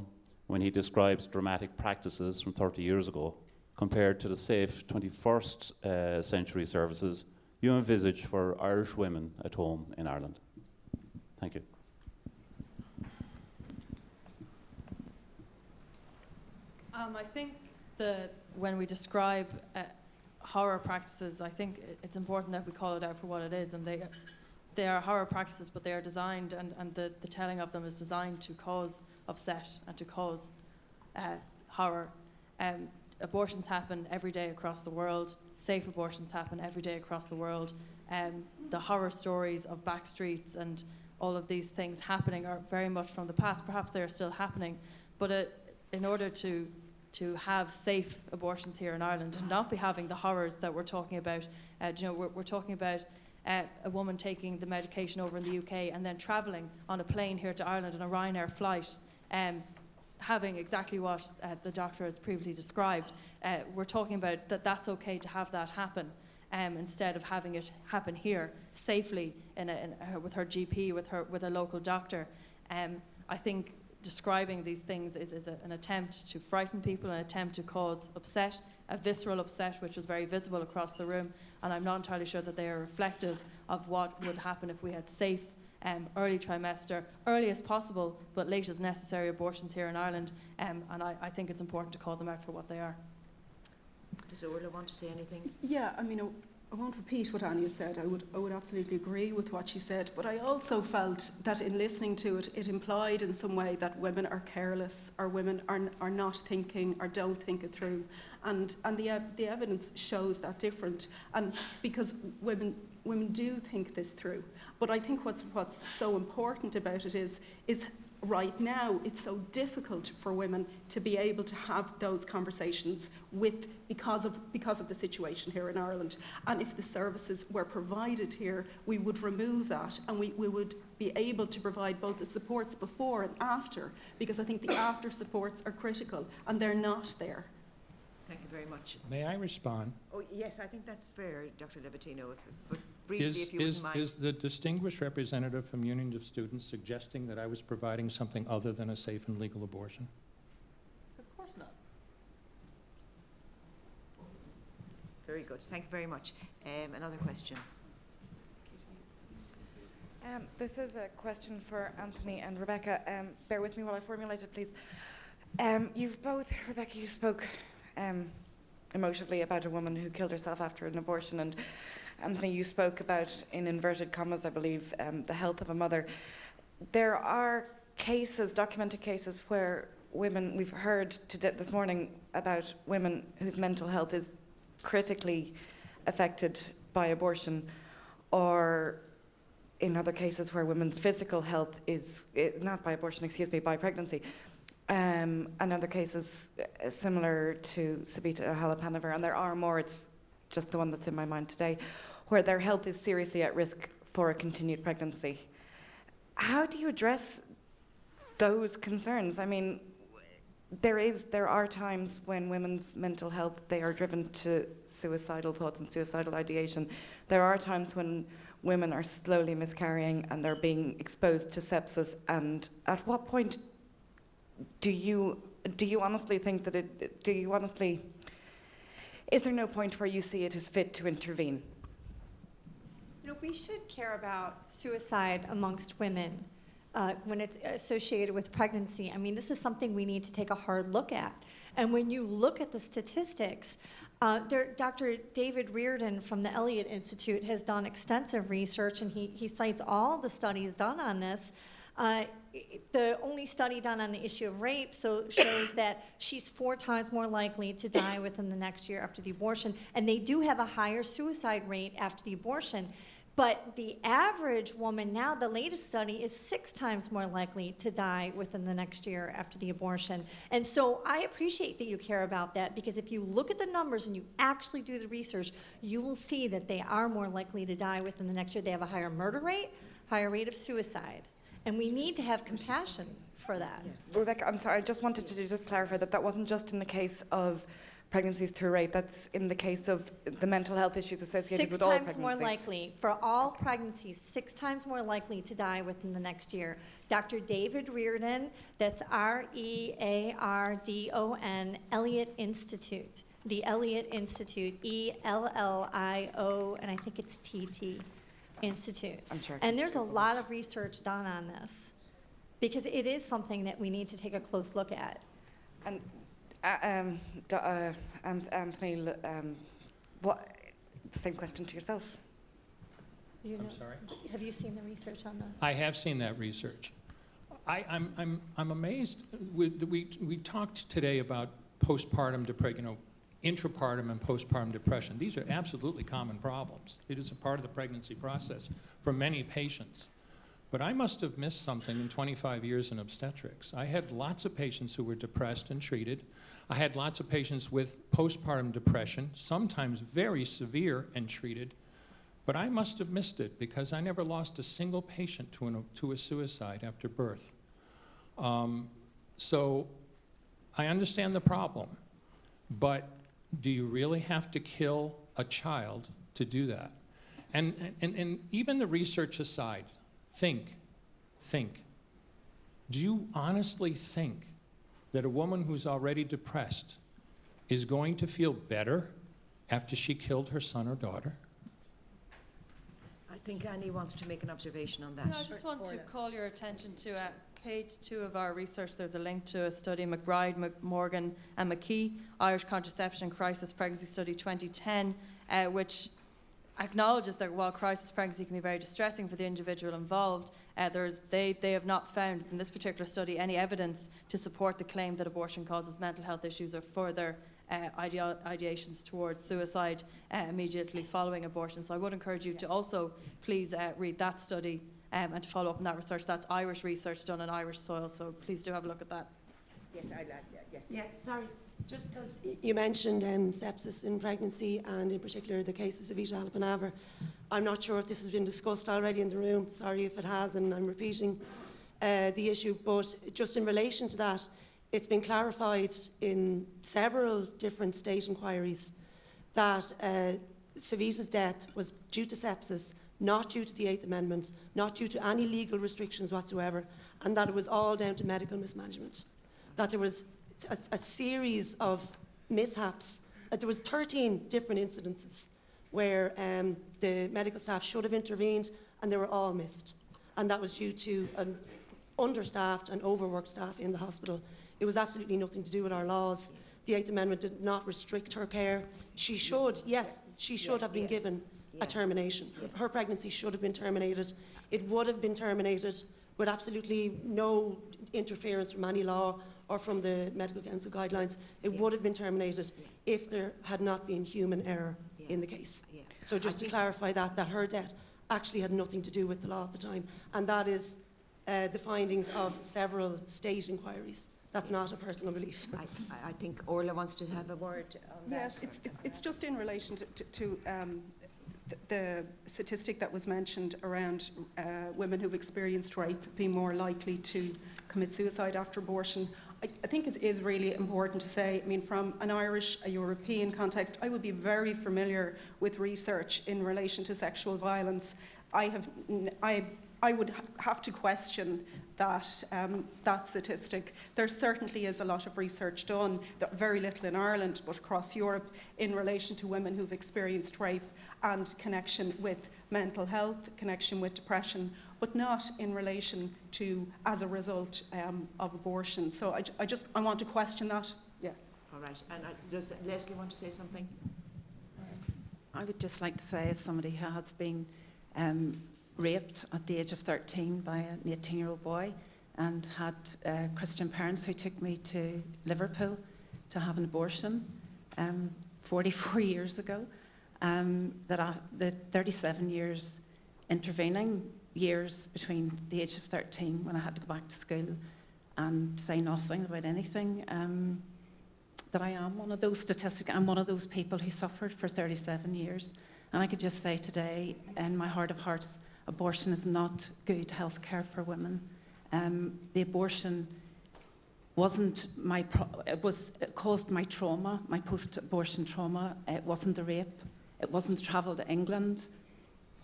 when he describes dramatic practices from 30 years ago compared to the safe 21st century services you envisage for Irish women at home in Ireland? Thank you. I think that when we describe horror practices, I think it's important that we call it out for what it is, and they are horror practices, but they are designed, and the telling of them is designed to cause upset and to cause horror. Abortions happen every day across the world. Safe abortions happen every day across the world. The horror stories of back streets and all of these things happening are very much from the past. Perhaps they are still happening, but in order to have safe abortions here in Ireland and not be having the horrors that we're talking about, we're talking about a woman taking the medication over in the UK and then travelling on a plane here to Ireland on a Ryanair flight, having exactly what the doctor has previously described. We're talking about that's okay to have that happen instead of having it happen here safely with her GP, with a local doctor. I think describing these things is an attempt to frighten people, an attempt to cause upset, a visceral upset, which was very visible across the room, and I'm not entirely sure that they are reflective of what would happen if we had safe, early trimester, early as possible, but late as necessary abortions here in Ireland, and I think it's important to call them out for what they are. Does Orla want to say anything? Yeah, I mean, I won't repeat what Anya said. I would absolutely agree with what she said, but I also felt that in listening to it, it implied in some way that women are careless, or women are not thinking, or don't think it through, and the evidence shows that different. And because women do think this through, but I think what's so important about it is right now it's so difficult for women to be able to have those conversations because of the situation here in Ireland. And if the services were provided here, we would remove that, and we would be able to provide both the supports before and after, because I think the after supports are critical and they're not there. Thank you very much. May I respond? Oh, yes, I think that's fair, Dr. Levatino, but briefly, if you wouldn't mind. Is the distinguished representative from Union of Students suggesting that I was providing something other than a safe and legal abortion? Of course not. Very good. Thank you very much. Another question. This is a question for Anthony and Rebecca. Bear with me while I formulate it, please. Rebecca, you spoke emotionally about a woman who killed herself after an abortion, and Anthony, you spoke about, in inverted commas, I believe, the health of a mother. There are documented cases where women, we've heard this morning about women whose mental health is critically affected by abortion, or in other cases where women's physical health is, not by abortion, by pregnancy. And other cases similar to Sabita Halappanavar, and there are more, it's just the one that's in my mind today, where their health is seriously at risk for a continued pregnancy. How do you address those concerns? I mean, there are times when women's mental health, they are driven to suicidal thoughts and suicidal ideation. There are times when women are slowly miscarrying and are being exposed to sepsis, and at what point do you honestly think that is there no point where you see it as fit to intervene? You know, we should care about suicide amongst women when it's associated with pregnancy. I mean, this is something we need to take a hard look at. And when you look at the statistics, Dr. David Reardon from the Elliott Institute has done extensive research, and he cites all the studies done on this. The only study done on the issue of rape shows that she's 4 times more likely to die within the next year after the abortion, and they do have a higher suicide rate after the abortion. But the average woman now, the latest study, is 6 times more likely to die within the next year after the abortion. And so I appreciate that you care about that, because if you look at the numbers and you actually do the research, you will see that they are more likely to die within the next year. They have a higher murder rate, higher rate of suicide. And we need to have compassion for that. Rebecca, I'm sorry, I just wanted to just clarify that wasn't just in the case of pregnancies through rape, that's in the case of the mental health issues associated with all pregnancies. 6 times more likely, for all pregnancies, 6 times more likely to die within the next year. Dr. David Reardon, that's Reardon, Elliott Institute. The Elliott Institute, ELLIO, and I think it's TT. Institute. I'm sure. And there's a lot of research done on this, because it is something that we need to take a close look at. And Anthony, same question to yourself. I'm sorry? Have you seen the research on that? I have seen that research. I'm amazed. We talked today about postpartum depression, intrapartum and postpartum depression. These are absolutely common problems. It is a part of the pregnancy process for many patients. But I must have missed something in 25 years in obstetrics. I had lots of patients who were depressed and treated. I had lots of patients with postpartum depression, sometimes very severe, and treated. But I must have missed it, because I never lost a single patient to a suicide after birth. So I understand the problem, but do you really have to kill a child to do that? And even the research aside, think. Do you honestly think that a woman who's already depressed is going to feel better after she killed her son or daughter? I think Annie wants to make an observation on that. No, I just want to call your attention to page 2 of our research. There's a link to a study, McBride, Morgan and McKee, Irish Contraception Crisis Pregnancy Study 2010, which acknowledges that while crisis pregnancy can be very distressing for the individual involved, they have not found in this particular study any evidence to support the claim that abortion causes mental health issues or further ideations towards suicide immediately following abortion. So I would encourage you to also please read that study and to follow up on that research. That's Irish research done on Irish soil, so please do have a look at that. Yes, I'd like that, yes. Yeah, sorry. Just because you mentioned sepsis in pregnancy and in particular the cases of Vita Alpanaver, I'm not sure if this has been discussed already in the room. Sorry if it has, and I'm repeating the issue. But just in relation to that, it's been clarified in several different state inquiries that Savita's death was due to sepsis, not due to the Eighth Amendment, not due to any legal restrictions whatsoever, and that it was all down to medical mismanagement. That there was a series of mishaps. There was 13 different incidences where the medical staff should have intervened and they were all missed. And that was due to an understaffed and overworked staff in the hospital. It was absolutely nothing to do with our laws. The Eighth Amendment did not restrict her care. She should, yes, she should have been given a termination. Her pregnancy should have been terminated. It would have been terminated with absolutely no interference from any law or from the Medical Council guidelines. It would have been terminated if there had not been human error in the case. So just to clarify that her death actually had nothing to do with the law at the time. And that is the findings of several state inquiries. That's not a personal belief. I think Orla wants to have a word on that. Yes, it's just in relation to the statistic that was mentioned around women who've experienced rape being more likely to commit suicide after abortion. I think it is really important to say, I mean, from an Irish, a European context, I would be very familiar with research in relation to sexual violence. I would have to question that that statistic. There certainly is a lot of research done, very little in Ireland, but across Europe, in relation to women who've experienced rape and connection with mental health, connection with depression, but not in relation to as a result of abortion. So I want to question that. Yeah. All right. And does Leslie want to say something? I would just like to say, as somebody who has been raped at the age of 13 by an 18-year-old boy and had Christian parents who took me to Liverpool to have an abortion 44 years ago, the 37 years intervening years between the age of 13 when I had to go back to school and say nothing about anything, that I am one of those statistics. I'm one of those people who suffered for 37 years. And I could just say today, in my heart of hearts, abortion is not good health care for women. The abortion wasn't it caused my trauma, my post-abortion trauma. It wasn't the rape. It wasn't the travel to England.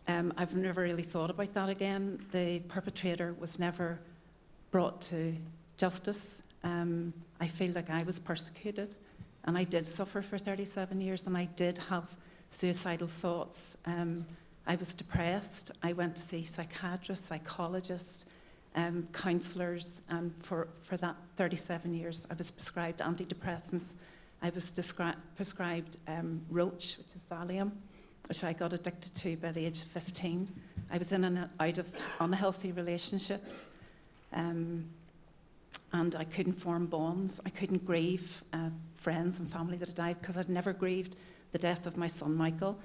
I've never really thought about that again. The perpetrator was never brought to justice. I feel like I was persecuted, and I did suffer for 37 years, and I did have suicidal thoughts. I was depressed. I went to see psychiatrists, psychologists, counsellors, and for that 37 years I was prescribed antidepressants. I was prescribed Roach, which is Valium, which I got addicted to by the age of 15. I was in and out of unhealthy relationships, and I couldn't form bonds. I couldn't grieve friends and family that had died because I'd never grieved the death of my son Michael.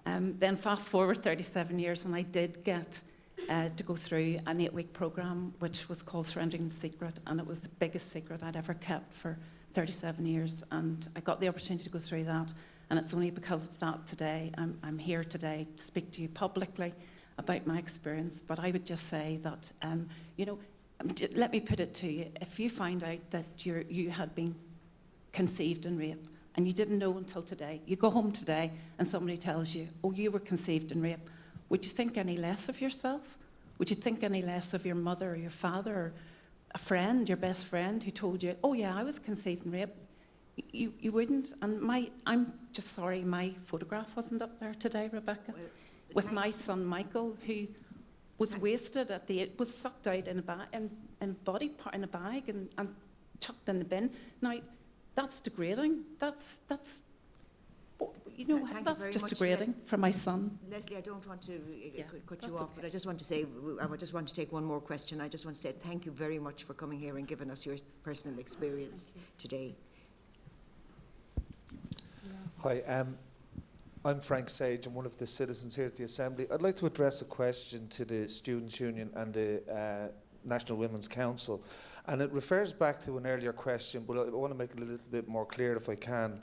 Then fast forward 37 years, and I did get to go through an 8-week program which was called Surrendering the Secret, and it was the biggest secret I'd ever kept for 37 years, and I got the opportunity to go through that, and it's only because of that today I'm here today to speak to you publicly about my experience. But I would just say that, let me put it to you, if you find out that you had been conceived in rape, and you didn't know until today, you go home today and somebody tells you, oh, you were conceived in rape, would you think any less of yourself? Would you think any less of your mother or your father or a friend, your best friend, who told you, oh yeah, I was conceived in rape? You wouldn't. And I'm just sorry my photograph wasn't up there today, Rebecca, with my son Michael, who was wasted was sucked out in a body part, in a bag and chucked in the bin. Now, that's degrading. That's you know, Thank you that's very just much, degrading for my son. Leslie, I don't want to cut you that's off, but I just want to say, I just want to take one more question. I just want to say thank you very much for coming here and giving us your personal experience today. Hi, I'm Frank Sage. I'm one of the citizens here at the Assembly. I'd like to address a question to the Students' Union and the National Women's Council. And it refers back to an earlier question, but I want to make it a little bit more clear if I can.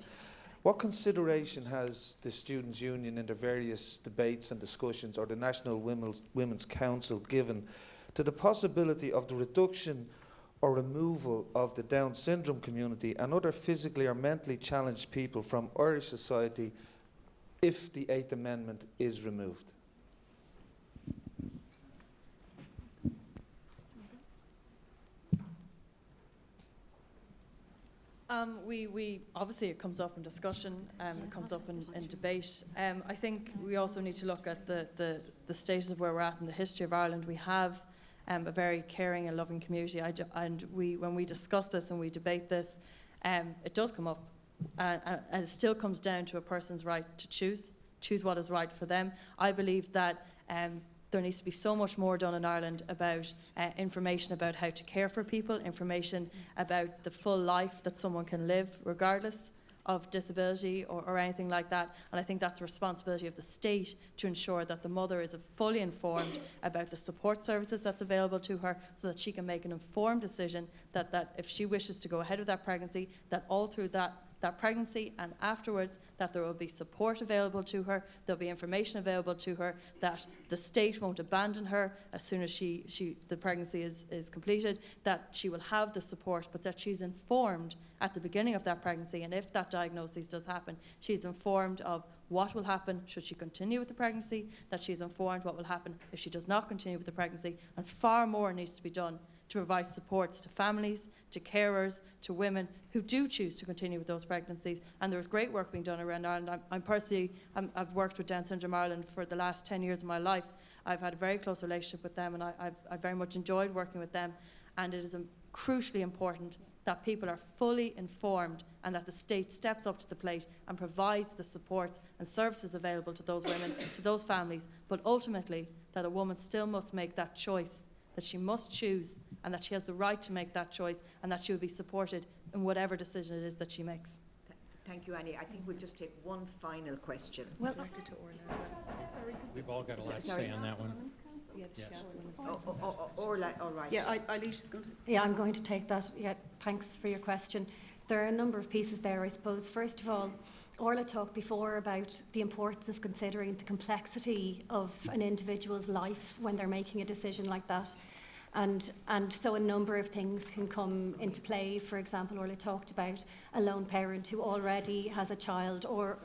What consideration has the Students' Union in their various debates and discussions, or the National Women's Council, given to the possibility of the reduction or removal of the Down syndrome community and other physically or mentally challenged people from Irish society if the Eighth Amendment is removed? We obviously it comes up in discussion, it comes up in debate. I think we also need to look at the status of where we're at in the history of Ireland. We have a very caring and loving community, and when we discuss this and we debate this, it does come up, and it still comes down to a person's right to choose what is right for them. I believe that there needs to be so much more done in Ireland about information about how to care for people, information about the full life that someone can live regardless of disability or anything like that. And I think that's a responsibility of the state to ensure that the mother is fully informed about the support services that's available to her, so that she can make an informed decision that if she wishes to go ahead with that pregnancy, that all through that pregnancy and afterwards, that there will be support available to her, there'll be information available to her, that the state won't abandon her as soon as the pregnancy is completed, that she will have the support, but that she's informed at the beginning of that pregnancy, and if that diagnosis does happen, she's informed of what will happen should she continue with the pregnancy, that she's informed what will happen if she does not continue with the pregnancy, and far more needs to be done to provide supports to families, to carers, to women who do choose to continue with those pregnancies. And there's great work being done around Ireland. I've worked with Down Syndrome Ireland for the last 10 years of my life. I've had a very close relationship with them, and I've very much enjoyed working with them. And it is crucially important that people are fully informed and that the state steps up to the plate and provides the supports and services available to those women, to those families, but ultimately that a woman still must make that choice, that she must choose, and that she has the right to make that choice, and that she will be supported in whatever decision it is that she makes. Thank you, Annie. I think we'll just take one final question. Well, directed to Orla as well. We've all got a lot to say on that one. Yes. Orla, all right. Yeah, Eilísh is going to. Yeah, I'm going to take that. Yeah, thanks for your question. There are a number of pieces there, I suppose. First of all, Orla talked before about the importance of considering the complexity of an individual's life when they're making a decision like that. And so a number of things can come into play. For example, Orla talked about a lone parent who already has a child or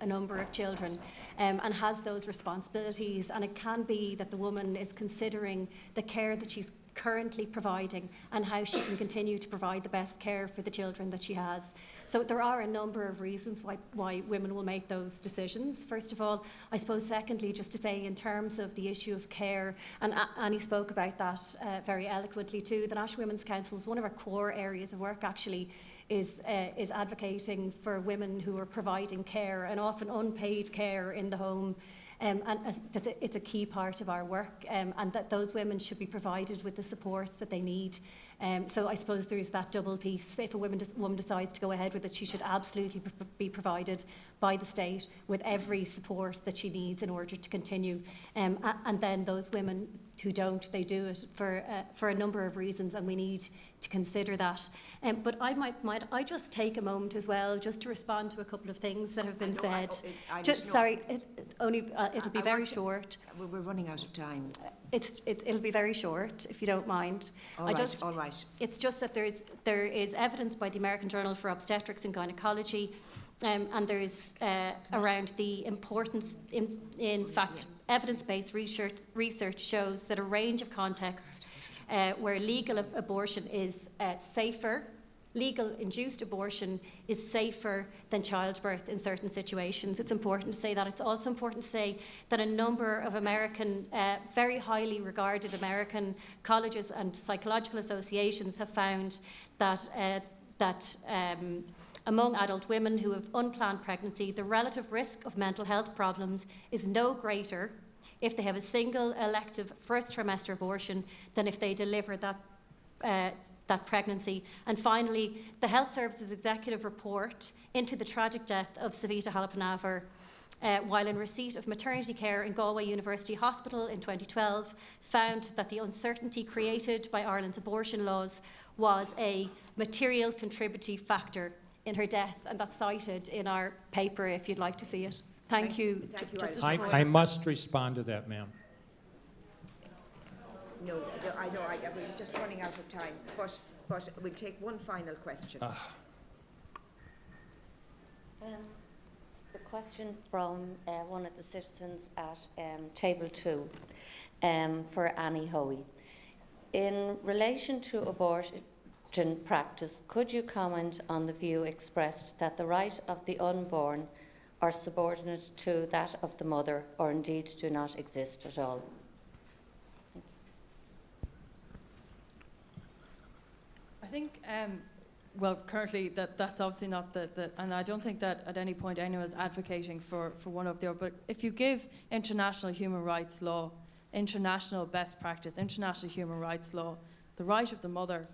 a number of children and has those responsibilities. And it can be that the woman is considering the care that she's currently providing and how she can continue to provide the best care for the children that she has. So there are a number of reasons why women will make those decisions. First of all, I suppose secondly, just to say in terms of the issue of care, and Annie spoke about that very eloquently too, the National Women's Council is one of our core areas of work actually is advocating for women who are providing care and often unpaid care in the home. And it's a key part of our work, and that those women should be provided with the supports that they need. So I suppose there's that double piece. If a woman decides to go ahead with it, she should absolutely be provided by the state with every support that she needs in order to continue. And then those women who don't, they do it for a number of reasons, and we need to consider that. But I might just take a moment as well, just to respond to a couple of things that have been said. Sorry, it'll be very short. We're running out of time. It'll be very short, if you don't mind. All right. It's just that there is evidence by the American Journal for Obstetrics and Gynecology, and there is around the importance, in fact, evidence-based research shows that a range of contexts where legal abortion is safer, legal induced abortion is safer than childbirth in certain situations. It's important to say that. It's also important to say that a number of American, very highly regarded American colleges and psychological associations have found that Among adult women who have unplanned pregnancy, the relative risk of mental health problems is no greater if they have a single elective first trimester abortion than if they deliver that pregnancy. And finally, the Health Services Executive Report into the tragic death of Savita Halappanavar while in receipt of maternity care in Galway University Hospital in 2012 found that the uncertainty created by Ireland's abortion laws was a material contributory factor in her death, and that's cited in our paper if you'd like to see it. Thank you, Justice Foy. I must respond to that, ma'am. No, I know, we're just running out of time, but we'll take one final question. The question from one of the citizens at table 2 for Annie Hoey. In relation to abortion practice, could you comment on the view expressed that the right of the unborn are subordinate to that of the mother, or indeed do not exist at all? I think, well, currently that's obviously not and I don't think that at any point anyone is advocating for one over the other, but if you give international human rights law, international best practice, international human rights law, the right of the mother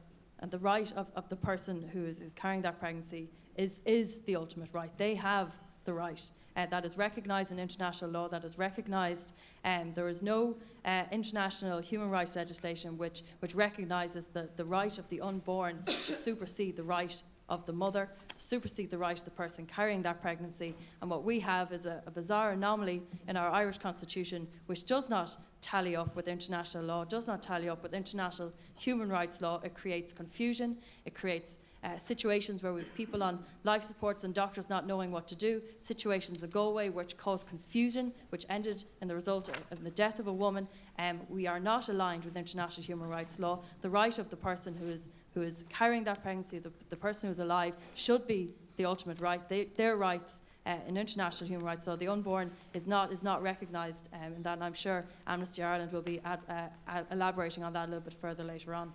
and the right of the person who is carrying that pregnancy is the ultimate right. They have the right. That is recognised in international law, that is recognised, there is no international human rights legislation which recognises the right of the unborn to supersede the right of the mother, to supersede the right of the person carrying that pregnancy. And what we have is a bizarre anomaly in our Irish Constitution which does not tally up with international law, does not tally up with international human rights law. It creates confusion, it creates situations where we have people on life supports and doctors not knowing what to do, situations in Galway which caused confusion, which ended in the result of the death of a woman. We are not aligned with international human rights law. The right of the person who is carrying that pregnancy, the person who is alive, should be the ultimate right. Their rights in international human rights law, the unborn is not recognised in that, and I'm sure Amnesty Ireland will be elaborating on that a little bit further later on.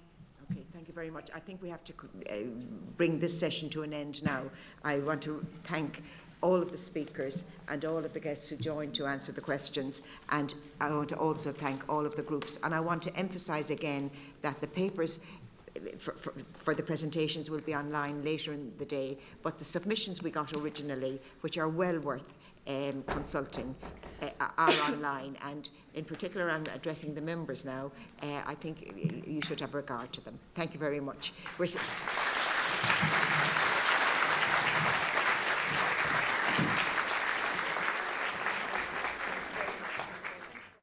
Okay, thank you very much. I think we have to bring this session to an end now. I want to thank all of the speakers and all of the guests who joined to answer the questions, and I want to also thank all of the groups. And I want to emphasise again that the papers for the presentations will be online later in the day, but the submissions we got originally, which are well worth consulting, are online, and in particular I'm addressing the members now. I think you should have regard to them. Thank you very much.